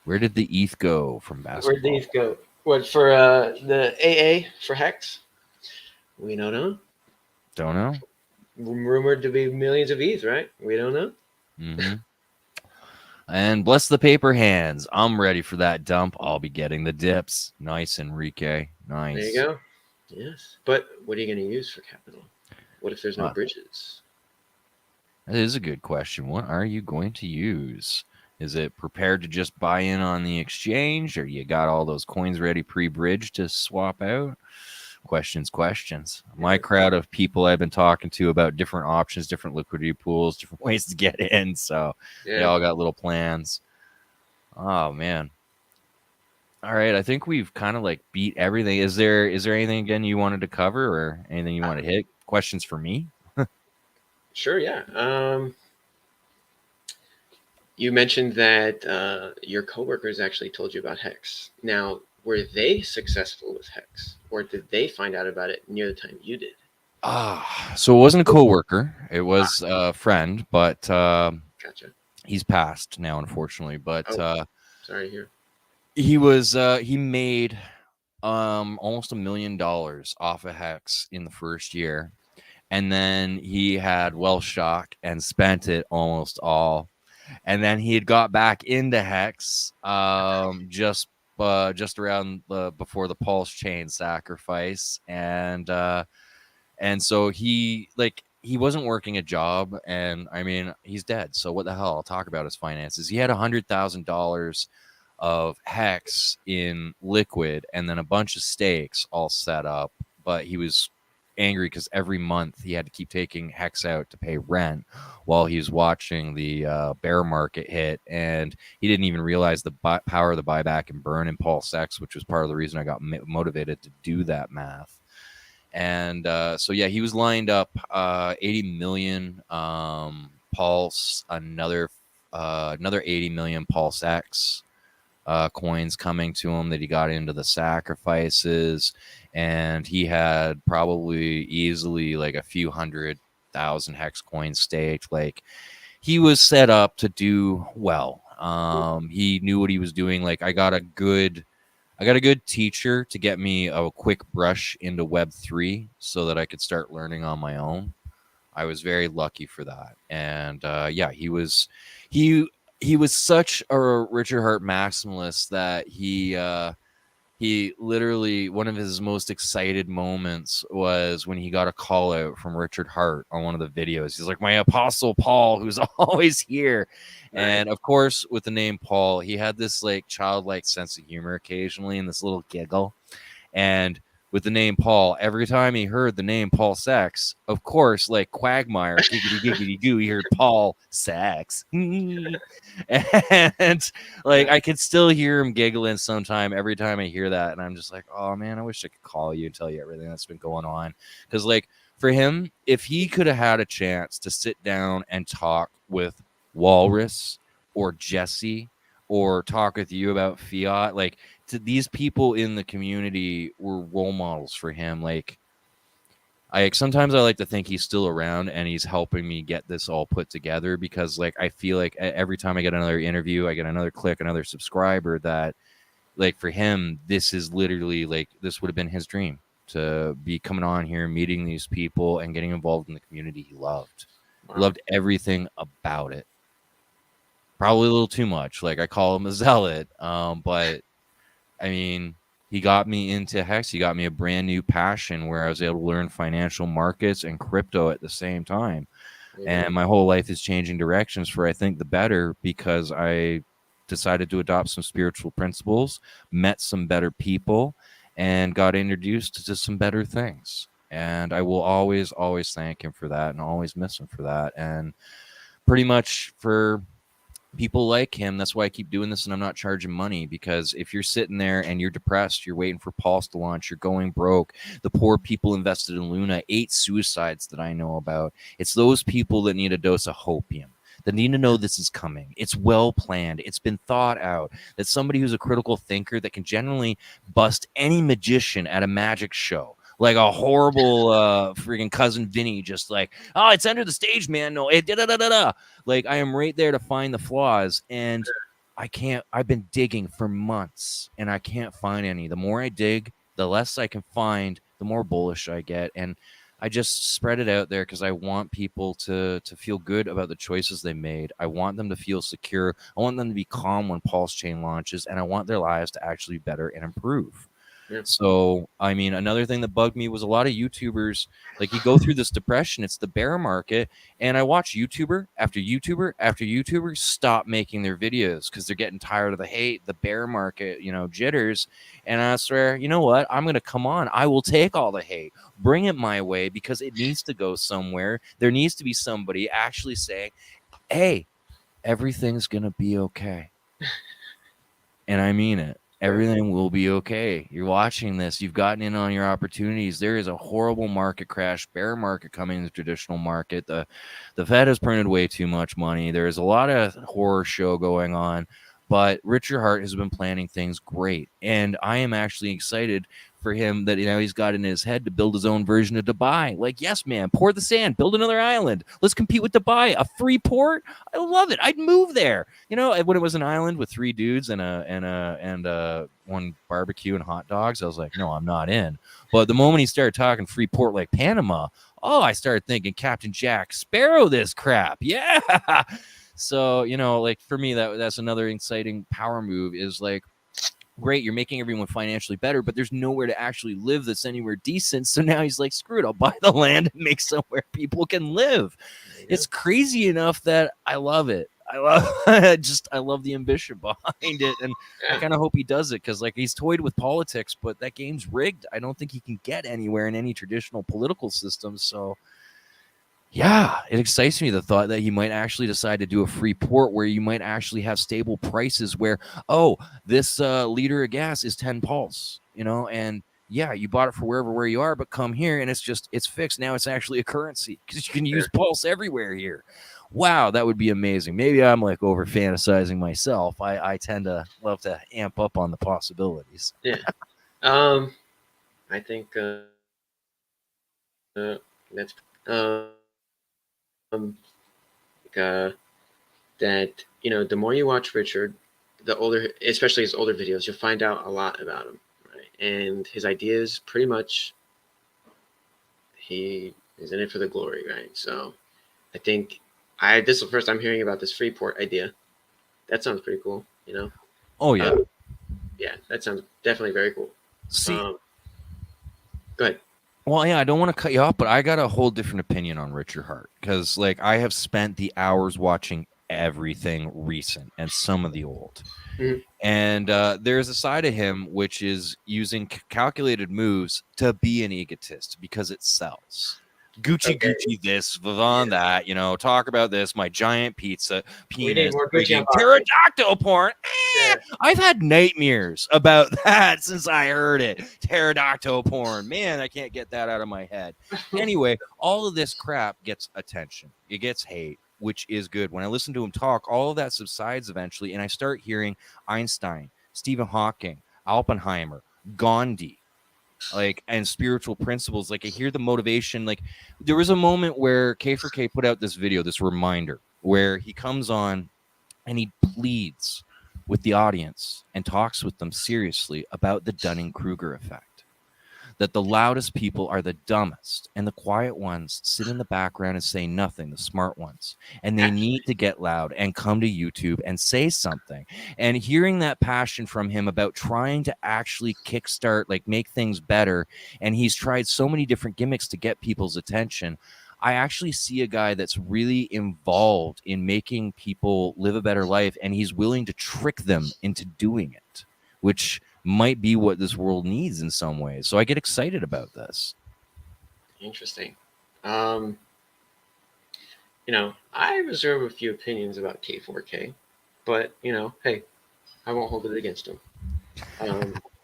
Speaker 1: where did the ETH go from basketball?
Speaker 2: where'd these go? What for the AA for Hex? We don't know.
Speaker 1: Don't know.
Speaker 2: Rumored to be millions of ETH, right? We don't know.
Speaker 1: Mm-hmm. And bless the paper hands. I'm ready for that dump. I'll be getting the dips. Nice, Enrique. Nice.
Speaker 2: There you go. Yes. But what are you going to use for capital? What if there's no bridges?
Speaker 1: That is a good question. What are you going to use? Is it prepared to just buy in on the exchange, or you got all those coins ready pre-bridge to swap out? Questions. My crowd of people I've been talking to about different options, different liquidity pools, different ways to get in. So they all got little plans. Oh, man. All right. I think we've kind of like beat everything. Is there anything again you wanted to cover or anything you want to hit? Questions for me?
Speaker 2: Sure. Yeah. You mentioned that your coworkers actually told you about Hex. Now, were they successful with Hex, or did they find out about it near the time you did?
Speaker 1: So it wasn't a coworker. It was a friend, but
Speaker 2: Gotcha.
Speaker 1: he's passed now, unfortunately. But
Speaker 2: sorry to hear.
Speaker 1: he made almost $1 million off of Hex in the first year, and then he had well shock and spent it almost all. And then he had got back into Hex just around before the Pulse chain sacrifice, and so he wasn't working a job, and I mean he's dead. So what the hell? I'll talk about his finances. He had $100,000 of Hex in liquid, and then a bunch of stakes all set up, but he was angry because every month he had to keep taking Hex out to pay rent while he was watching the bear market hit, and he didn't even realize the power of the buyback and burn in Pulse X, which was part of the reason I got motivated to do that math. And so yeah, he was lined up 80 million Pulse, another 80 million Pulse X coins coming to him that he got into the sacrifices, and he had probably easily like a few 100,000 Hex coins staked. Like he was set up to do well. He knew what he was doing. Like I got a good teacher to get me a quick brush into Web3 so that I could start learning on my own. I was very lucky for that. And yeah, he was such a Richard Hart maximalist that he literally, one of his most excited moments was when he got a call out from Richard Hart on one of the videos. He's like, my Apostle Paul, who's always here. Right. And of course, with the name Paul, he had this like childlike sense of humor occasionally and this little giggle. And with the name Paul, every time he heard the name Paul Sex, of course, like Quagmire, giggity giggity goo, he heard Paul Sex. And like I could still hear him giggling sometime every time I hear that. And I'm just like, oh man, I wish I could call you and tell you everything that's been going on. Because like for him, if he could have had a chance to sit down and talk with Walrus or Jesse or talk with you about Phiat, like these people in the community were role models for him. Like sometimes I like to think he's still around and he's helping me get this all put together, because like I feel like every time I get another interview, I get another click, another subscriber, that like for him, this is literally like this would have been his dream, to be coming on here, meeting these people and getting involved in the community he loved. Wow. He loved everything about it. Probably a little too much. Like I call him a zealot, but I mean, he got me into Hex. He got me a brand new passion where I was able to learn financial markets and crypto at the same time. And my whole life is changing directions for, I think, the better, because I decided to adopt some spiritual principles, met some better people, and got introduced to some better things. And I will always, always thank him for that, and always miss him for that. And pretty much for people like him, that's why I keep doing this, and I'm not charging money, because if you're sitting there and you're depressed, you're waiting for Pulse to launch, you're going broke. The poor people invested in Luna, 8 suicides that I know about. It's those people that need a dose of hopium, that need to know this is coming. It's well planned. It's been thought out. That somebody who's a critical thinker that can generally bust any magician at a magic show, like a horrible freaking cousin Vinny, just like, oh, it's under the stage, man. No, it da-da-da-da-da. Like, I am right there to find the flaws, and I've been digging for months, and I can't find any. The more I dig, the less I can find, the more bullish I get. And I just spread it out there because I want people to feel good about the choices they made. I want them to feel secure. I want them to be calm when Pulse Chain launches, and I want their lives to actually be better and improve.
Speaker 2: Yeah.
Speaker 1: So, I mean, another thing that bugged me was a lot of YouTubers, like, you go through this depression, it's the bear market, and I watch YouTuber after YouTuber after YouTuber stop making their videos because they're getting tired of the hate, the bear market, jitters. And I swear, you know what? I'm going to come on. I will take all the hate, bring it my way, because it needs to go somewhere. There needs to be somebody actually saying, hey, everything's going to be okay. And I mean it. Everything will be okay. You're watching this. You've gotten in on your opportunities. There is a horrible market crash, bear market coming in the traditional market. The Fed has printed way too much money. There is a lot of horror show going on, but Richard Hart has been planning things great. And I am actually excited for him that he's got in his head to build his own version of Dubai. Like, yes, man, pour the sand, build another island. Let's compete with Dubai. A free port. I love it. I'd move there. When it was an island with 3 dudes and one barbecue and hot dogs, I was like, no, I'm not in. But the moment he started talking free port like Panama, I started thinking Captain Jack Sparrow this crap. Yeah. So, like, for me, that's another exciting power move, is like, great, you're making everyone financially better, but there's nowhere to actually live that's anywhere decent. So now he's like, screw it, I'll buy the land and make somewhere people can live. It's crazy enough that I love it. I love the ambition behind it, and I kind of hope he does it, because, like, he's toyed with politics, but that game's rigged. I don't think he can get anywhere in any traditional political system. So yeah, it excites me, the thought that he might actually decide to do a free port where you might actually have stable prices, where, this liter of gas is 10 pulse, and yeah, you bought it for where you are, but come here and it's fixed. Now it's actually a currency because you can use pulse everywhere here. Wow, that would be amazing. Maybe I'm like over fantasizing myself. I tend to love to amp up on the possibilities.
Speaker 2: Yeah. I think that's that the more you watch Richard, the older, especially his older videos, you'll find out a lot about him, right? And his ideas, pretty much, he is in it for the glory, right? So I think this is the first I'm hearing about this Freeport idea. That sounds pretty cool,
Speaker 1: Oh yeah.
Speaker 2: Yeah, that sounds definitely very cool.
Speaker 1: See,
Speaker 2: go ahead.
Speaker 1: Well, yeah, I don't want to cut you off, but I got a whole different opinion on Richard Hart, because, like, I have spent the hours watching everything recent and some of the old.
Speaker 2: Mm-hmm.
Speaker 1: And there's a side of him which is using calculated moves to be an egotist because it sells. Gucci this, Vivon that, talk about this, my giant pizza, penis, pterodactyl porn. I've had nightmares about that since I heard it. Pterodactyl porn. Man, I can't get that out of my head. Anyway, all of this crap gets attention. It gets hate, which is good. When I listen to him talk, all of that subsides eventually, and I start hearing Einstein, Stephen Hawking, Oppenheimer, Gandhi, and spiritual principles. Like, I hear the motivation. Like, there was a moment where K4K put out this video, this reminder, where he comes on and he pleads with the audience and talks with them seriously about the Dunning-Kruger effect. that the loudest people are the dumbest and the quiet ones sit in the background and say nothing, the smart ones. And they need to get loud and come to YouTube and say something. And hearing that passion from him about trying to actually kickstart, like make things better. And he's tried so many different gimmicks to get people's attention. I actually see a guy that's really involved in making people live a better life, and he's willing to trick them into doing it, which might be what this world needs in some ways. So I get excited about this.
Speaker 2: Interesting. You know, I reserve a few opinions about K4K, but you know, hey, I won't hold it against him.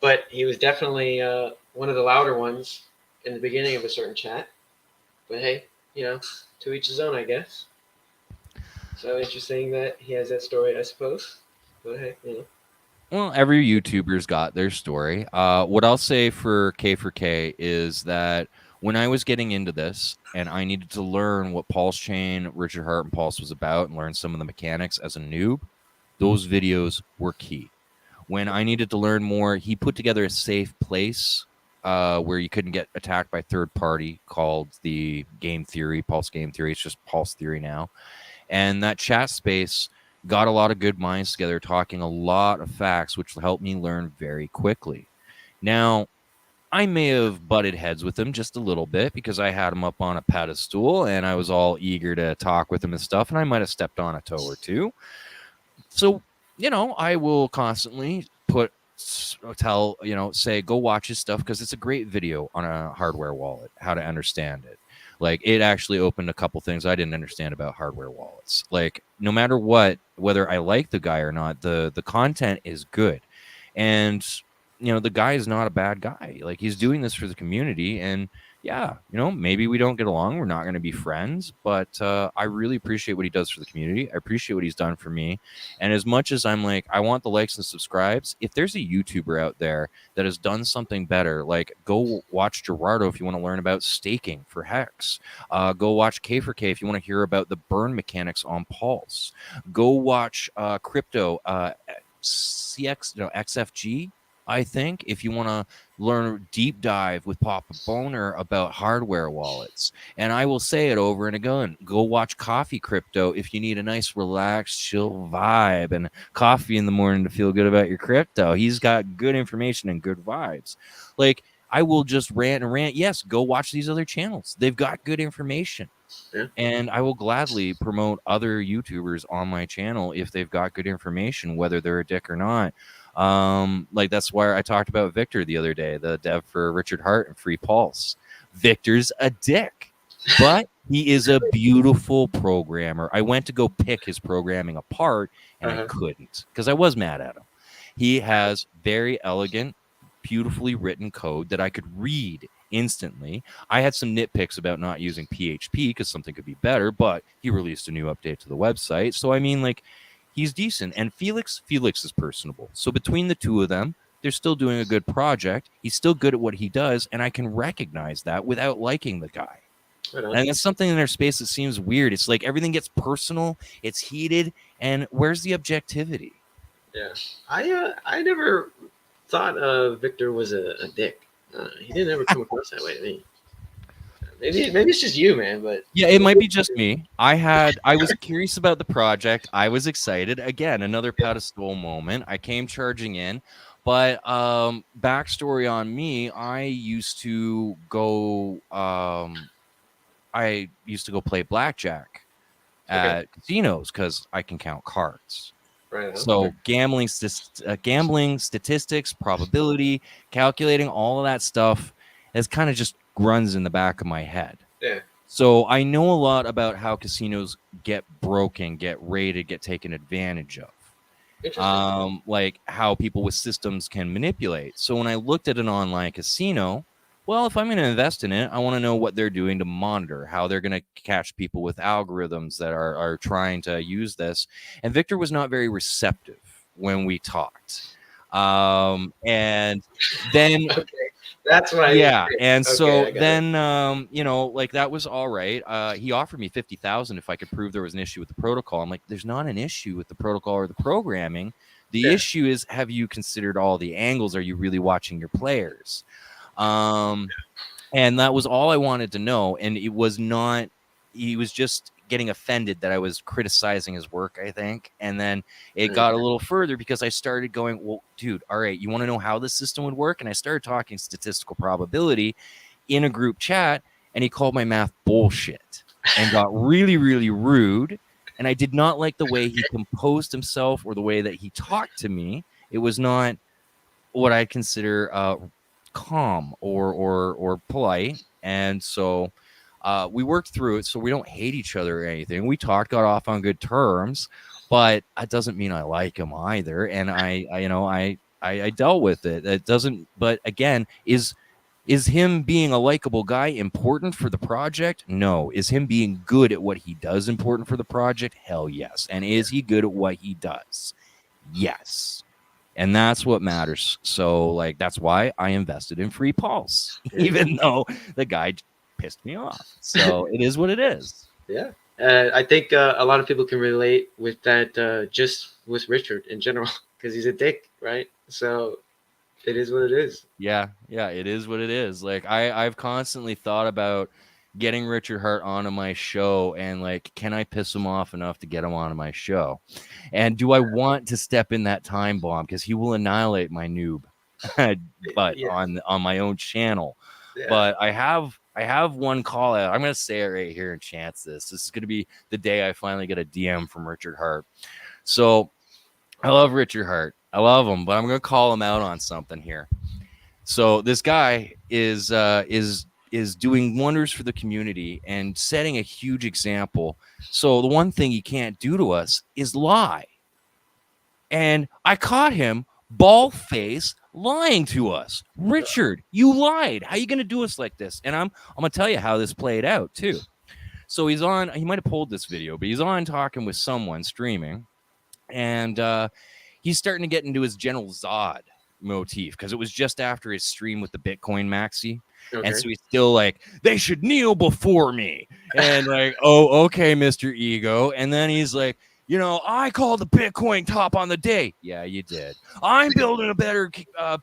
Speaker 2: But he was definitely one of the louder ones in the beginning of a certain chat. But hey, you know, to each his own, I guess. So interesting that he has that story, I suppose. But hey, you know.
Speaker 1: Well, every YouTuber's got their story. What I'll say for K4K is that when I was getting into this and I needed to learn what Pulse Chain, Richard Hart, and Pulse was about and learn some of the mechanics as a noob, those videos were key. When I needed to learn more, he put together a safe place where you couldn't get attacked by third party called the Game Theory, Pulse Game Theory. It's just Pulse Theory now. And that chat space got a lot of good minds together talking a lot of facts, which helped me learn very quickly. Now, I may have butted heads with him just a little bit because I had him up on a pedestal and I was all eager to talk with him and stuff, and I might have stepped on a toe or two. So, you know, I will constantly say, go watch his stuff because it's a great video on a hardware wallet, how to understand it. Like, it actually opened a couple things I didn't understand about hardware wallets. Like, no matter what, whether I like the guy or not, the content is good. And, you know, the guy is not a bad guy. Like, he's doing this for the community. And, yeah, you know, maybe we don't get along. We're not going to be friends. But I really appreciate what he does for the community. I appreciate what he's done for me. And as much as I'm like, I want the likes and subscribes, if there's a YouTuber out there that has done something better, like go watch Gerardo if you want to learn about staking for Hex. Go watch K4K if you want to hear about the burn mechanics on Pulse. Go watch Crypto XFG. I think if you want to learn a deep dive with Papa Boner about hardware wallets. And I will say it over and again, go watch Coffee Crypto if you need a nice, relaxed, chill vibe and coffee in the morning to feel good about your crypto. He's got good information and good vibes. Like, I will just rant and rant. Yes, go watch these other channels. They've got good information.
Speaker 2: Yeah.
Speaker 1: And I will gladly promote other YouTubers on my channel if they've got good information, whether they're a dick or not. Like, that's why I talked about Victor the other day, the dev for Richard Hart and Free Pulse. Victor's a dick, but he is a beautiful programmer. I went to go pick his programming apart, and I couldn't because I was mad at him. He has very elegant, beautifully written code that I could read instantly. I had some nitpicks about not using PHP because something could be better, but he released a new update to the website. So, I mean, like, he's decent. And Felix is personable. So between the two of them, they're still doing a good project. He's still good at what he does, and I can recognize that without liking the guy. And that's something in their space that seems weird. It's like everything gets personal, it's heated, and where's the objectivity?
Speaker 2: Yeah, I never thought Victor was a dick. He didn't ever come across that way to me. Maybe it's just you, man. But
Speaker 1: yeah, it might be just me. I was curious about the project. I was excited. Again, another pedestal moment. I came charging in, but backstory on me. I used to go play blackjack at casinos because I can count cards.
Speaker 2: Right.
Speaker 1: So gambling statistics, probability, calculating all of that stuff has kind of just runs in the back of my head.
Speaker 2: Yeah.
Speaker 1: So I know a lot about how casinos get broken, get raided, get taken advantage of. Like how people with systems can manipulate. So when I looked at an online casino, well, if I'm going to invest in it, I want to know what they're doing to monitor, how they're going to catch people with algorithms that are trying to use this. And Victor was not very receptive when we talked. And then...
Speaker 2: That's why.
Speaker 1: Yeah, and so then, you know, like that was all right. He offered me $50,000 if I could prove there was an issue with the protocol. I'm like, there's not an issue with the protocol or the programming. The issue is, have you considered all the angles? Are you really watching your players? And that was all I wanted to know. And it was not, he was just getting offended that I was criticizing his work, I think. And then it got a little further because I started going, well, dude, all right, you want to know how this system would work? And I started talking statistical probability in a group chat, and he called my math bullshit and got really, really rude. And I did not like the way he composed himself or the way that he talked to me. It was not what I consider calm or polite. And so we worked through it, so we don't hate each other or anything. We talked, got off on good terms, but that doesn't mean I like him either. And I dealt with it. It doesn't. But again, is him being a likable guy important for the project? No. Is him being good at what he does important for the project? Hell yes. And is he good at what he does? Yes. And that's what matters. So, like, that's why I invested in Free Pulse, even though the guy pissed me off. So it is what it is.
Speaker 2: Yeah. I think a lot of people can relate with that, just with Richard in general, because he's a dick, right? So it is what it is.
Speaker 1: Yeah, it is what it is. Like, I've constantly thought about getting Richard Hart onto my show, and like, can I piss him off enough to get him onto my show? And do I want to step in that time bomb, because he will annihilate my noob but on my own channel.
Speaker 2: Yeah.
Speaker 1: But I have one call out. I'm gonna say it right here and chance this. This is gonna be the day I finally get a DM from Richard Hart. So I love Richard Hart. I love him, but I'm gonna call him out on something here. So this guy is doing wonders for the community and setting a huge example. So the one thing he can't do to us is lie. And I caught him bald face lying to us. Richard, you lied. How are you going to do us like this? And I'm going to tell you how this played out too. So he might have pulled this video, but he's on talking with someone streaming, and he's starting to get into his General Zod motif, because it was just after his stream with the Bitcoin maxi. Okay. And so he's still like, they should kneel before me. And like, oh, okay, Mr. Ego. And then he's like, you know, I called the Bitcoin top on the day. Yeah, you did. I'm building a better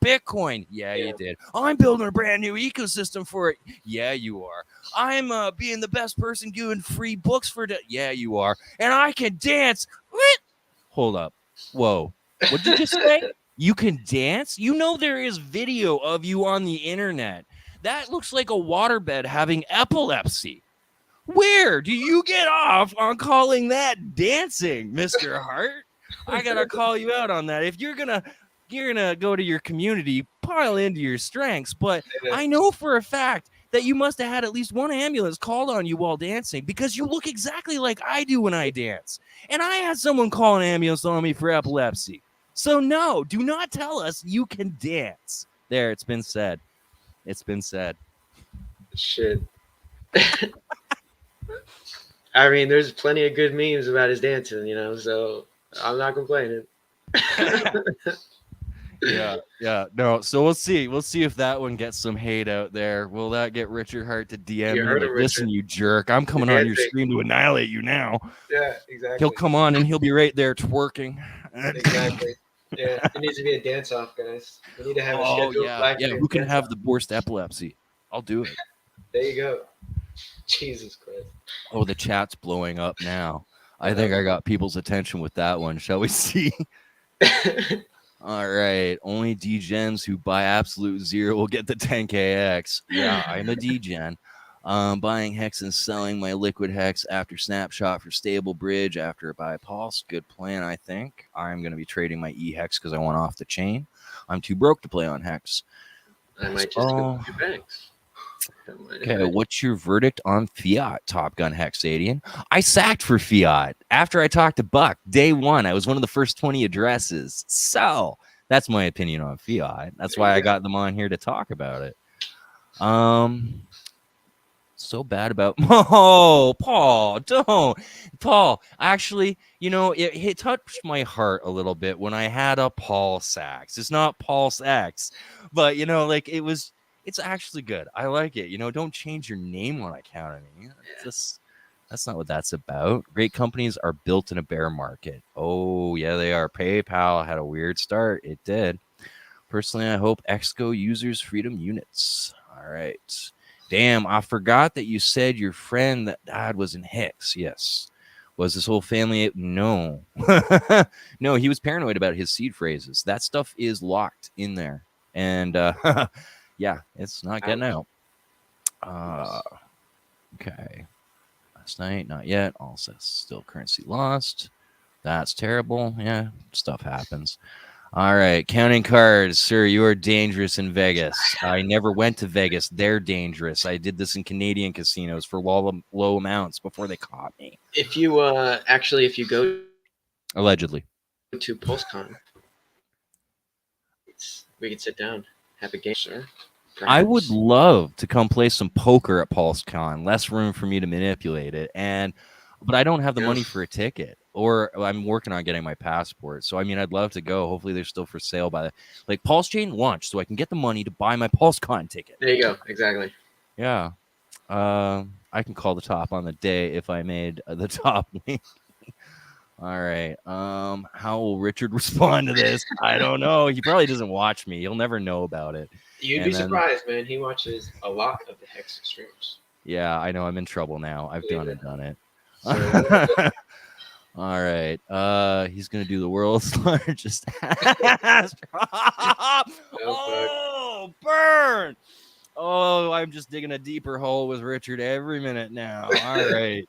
Speaker 1: Bitcoin. Yeah, you did. I'm building a brand new ecosystem for it. Yeah, you are. I'm being the best person doing free books for it. Yeah, you are. And I can dance. Hold up. Whoa. What did you just say? You can dance? You know there is video of you on the internet. That looks like a waterbed having epilepsy. Where do you get off on calling that dancing, Mr. Hart? I gotta call you out on that. If you're gonna go to your community, pile into your strengths. But I know for a fact that you must have had at least one ambulance called on you while dancing, because you look exactly like I do when I dance. And I had someone call an ambulance on me for epilepsy. So no, do not tell us you can dance. There, it's been said. It's been said.
Speaker 2: Shit. I mean, there's plenty of good memes about his dancing, you know, so I'm not complaining.
Speaker 1: Yeah. No, so we'll see. We'll see if that one gets some hate out there. Will that get Richard Hart to DM me? Like, listen, you jerk, I'm coming on your stream to annihilate you now.
Speaker 2: Yeah, exactly.
Speaker 1: He'll come on and he'll be right there twerking.
Speaker 2: Exactly. Yeah, it needs to be a dance-off, guys. We need to have a scheduled
Speaker 1: yeah. Who can have the worst epilepsy? I'll do it.
Speaker 2: There you go. Jesus Christ.
Speaker 1: Oh, the chat's blowing up now. I think I got people's attention with that one. Shall we see? All right. Only degens who buy absolute zero will get the 10KX. Yeah, I'm a degen. Buying hex and selling my liquid hex after snapshot for stable bridge after a buy pulse. Good plan, I think. I'm going to be trading my e-hex because I want off the chain. I'm too broke to play on hex.
Speaker 2: I might just go to banks.
Speaker 1: Okay, what's your verdict on Fiat, Top Gun Hexadian? I sacked for Fiat after I talked to Buck. Day one, I was one of the first 20 addresses. So that's my opinion on Fiat. That's why I got them on here to talk about it. So bad about Paul, don't. Paul, actually, you know, it touched my heart a little bit when I had a Pulse X. It's not Pulse X, but you know, like it's actually good. I like it. You know, don't change your name on account of me. That's not what that's about. Great companies are built in a bear market. Oh, yeah, they are. PayPal had a weird start. It did. Personally, I hope Exco users freedom units. All right. Damn, I forgot that you said your friend that died was in Hex. Yes. Was his whole family? No. No, he was paranoid about his seed phrases. That stuff is locked in there. And yeah, it's not getting out. Okay. Last night, not yet. All still currency lost. That's terrible. Yeah, stuff happens. All right, counting cards, sir. You are dangerous in Vegas. I never went to Vegas. They're dangerous. I did this in Canadian casinos for low amounts before they caught me.
Speaker 2: If you if you go
Speaker 1: Allegedly
Speaker 2: to PulseCon, we can sit down, have a game, sir.
Speaker 1: Perhaps. I would love to come play some poker at PulseCon. Less room for me to manipulate it, but I don't have the money for a ticket, or I'm working on getting my passport. So I mean, I'd love to go. Hopefully, they're still for sale by the Pulse Chain launch, so I can get the money to buy my PulseCon ticket.
Speaker 2: There you go. Exactly.
Speaker 1: Yeah. I can call the top on the day if I made the top link. All right. How will Richard respond to this? I don't know. He probably doesn't watch me. He'll never know about it.
Speaker 2: You'd be surprised, man. He watches a lot of the Hex streams.
Speaker 1: Yeah, I know. I'm in trouble now. I've done it. So, all right. He's gonna do the world's largest. Oh, burn! Oh, I'm just digging a deeper hole with Richard every minute now. All right.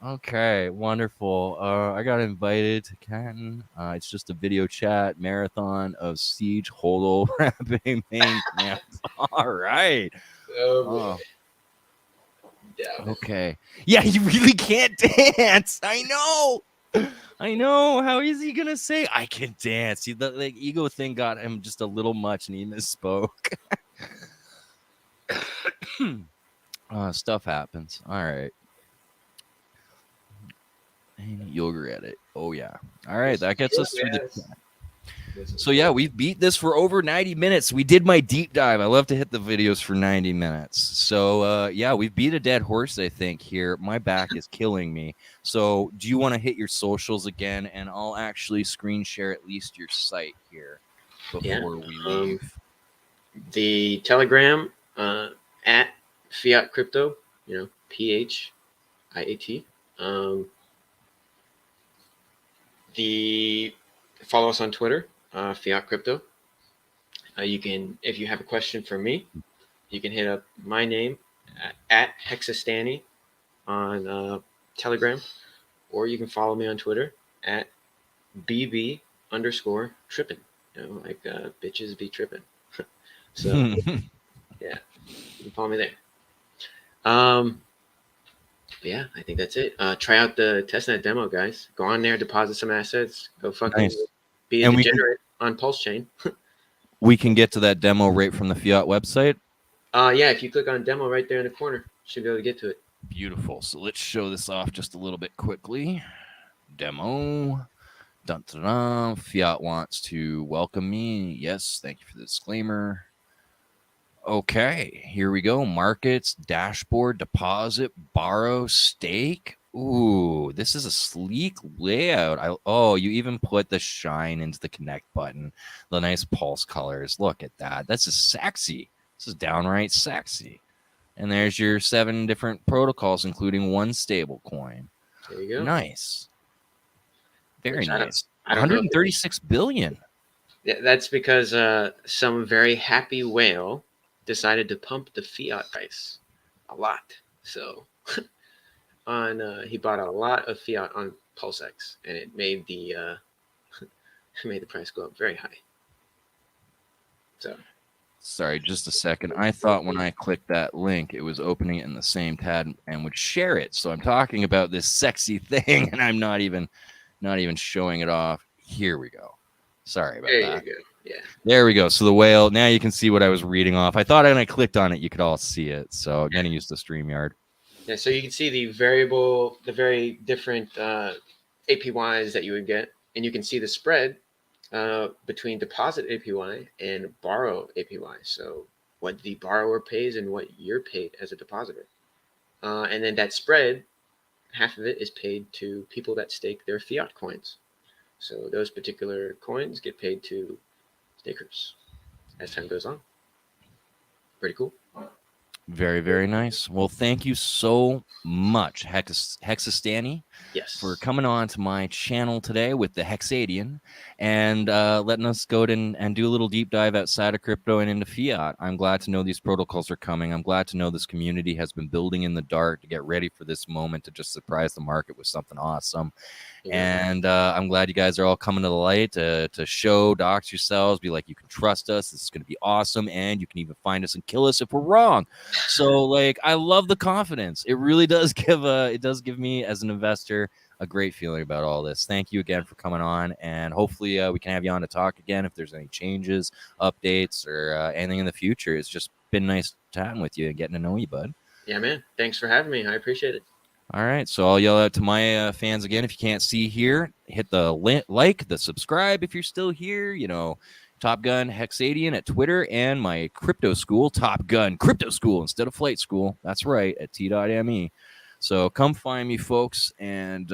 Speaker 1: Okay, wonderful. I got invited to Canton. It's just a video chat marathon of Siege Hodl rapping main camps. All right.
Speaker 2: Oh.
Speaker 1: Yeah. Okay. Yeah, you really can't dance. I know. How is he gonna say I can dance? The ego thing got him just a little much, and he misspoke. Stuff happens. All right. You'll regret it. Oh yeah. All right, that gets us through the. So yeah, we've beat this for over 90 minutes. We did my deep dive. I love to hit the videos for 90 minutes. So yeah, we've beat a dead horse, I think, here. My back is killing me. So do you want to hit your socials again? And I'll actually screen share at least your site here before we leave.
Speaker 2: The Telegram at Phiat Crypto, PHIAT. Follow us on Twitter, Phiat Crypto. You can, if you have a question for me, you can hit up my name at Hexastani on Telegram, or you can follow me on Twitter at BB_trippin. Like bitches be tripping. So yeah, you can follow me there. Yeah, I think that's it. Try out the testnet demo, guys. Go on there, deposit some assets. Go fucking be a degenerate on Pulse Chain.
Speaker 1: We can get to that demo right from the Phiat website.
Speaker 2: Yeah, if you click on demo right there in the corner, you should be able to get to it.
Speaker 1: Beautiful. So let's show this off just a little bit quickly. Demo. Dun, dun, dun. Phiat wants to welcome me. Yes, thank you for the disclaimer. Okay, here we go. Markets, dashboard, deposit, borrow, stake. Ooh, this is a sleek layout. You even put the shine into the connect button. The nice pulse colors. Look at that. That's just sexy. This is downright sexy. And there's your 7 different protocols, including 1 stable coin.
Speaker 2: There you go.
Speaker 1: Nice. Very nice.
Speaker 2: I don't
Speaker 1: 136 billion.
Speaker 2: Yeah, that's because some very happy whale decided to pump the Phiat price a lot. So he bought a lot of Phiat on PulseX, and it made the price go up very high. So
Speaker 1: sorry, just a second. I thought when I clicked that link, it was opening it in the same tab and would share it. So I'm talking about this sexy thing, and I'm not even showing it off. Here we go. Sorry about that.
Speaker 2: There you go. Yeah.
Speaker 1: There we go. So the whale, now you can see what I was reading off. I thought when I clicked on it, you could all see it. So getting used to StreamYard.
Speaker 2: Yeah, so you can see the very different APYs that you would get, and you can see the spread between deposit APY and borrow APY. So what the borrower pays and what you're paid as a depositor. And then that spread, half of it is paid to people that stake their Phiat coins. So those particular coins get paid to decrease as time goes on. Pretty cool.
Speaker 1: Very, very nice. Well, thank you so much, Hexastani,
Speaker 2: Yes.
Speaker 1: for coming on to my channel today with the Hexadian and letting us go and do a little deep dive outside of crypto and into fiat. I'm glad to know these protocols are coming. I'm glad to know this community has been building in the dark to get ready for this moment to just surprise the market with something awesome. And I'm glad you guys are all coming to the light to show, dox yourselves, be like, you can trust us. This is going to be awesome. And you can even find us and kill us if we're wrong. So, like, I love the confidence. It really does give me as an investor a great feeling about all this. Thank you again for coming on. And hopefully we can have you on to talk again if there's any changes, updates, or anything in the future. It's just been nice chatting with you and getting to know you, bud.
Speaker 2: Yeah, man. Thanks for having me. I appreciate it.
Speaker 1: All right, so I'll yell out to my fans again. If you can't see here, hit the like, the subscribe if you're still here. You know, Top Gun Hexadian at Twitter and my crypto school, Top Gun Crypto School instead of Flight School. That's right, at t.me. So come find me, folks, and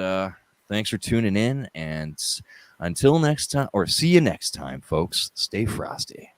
Speaker 1: thanks for tuning in. And until next time, or see you next time, folks, stay frosty.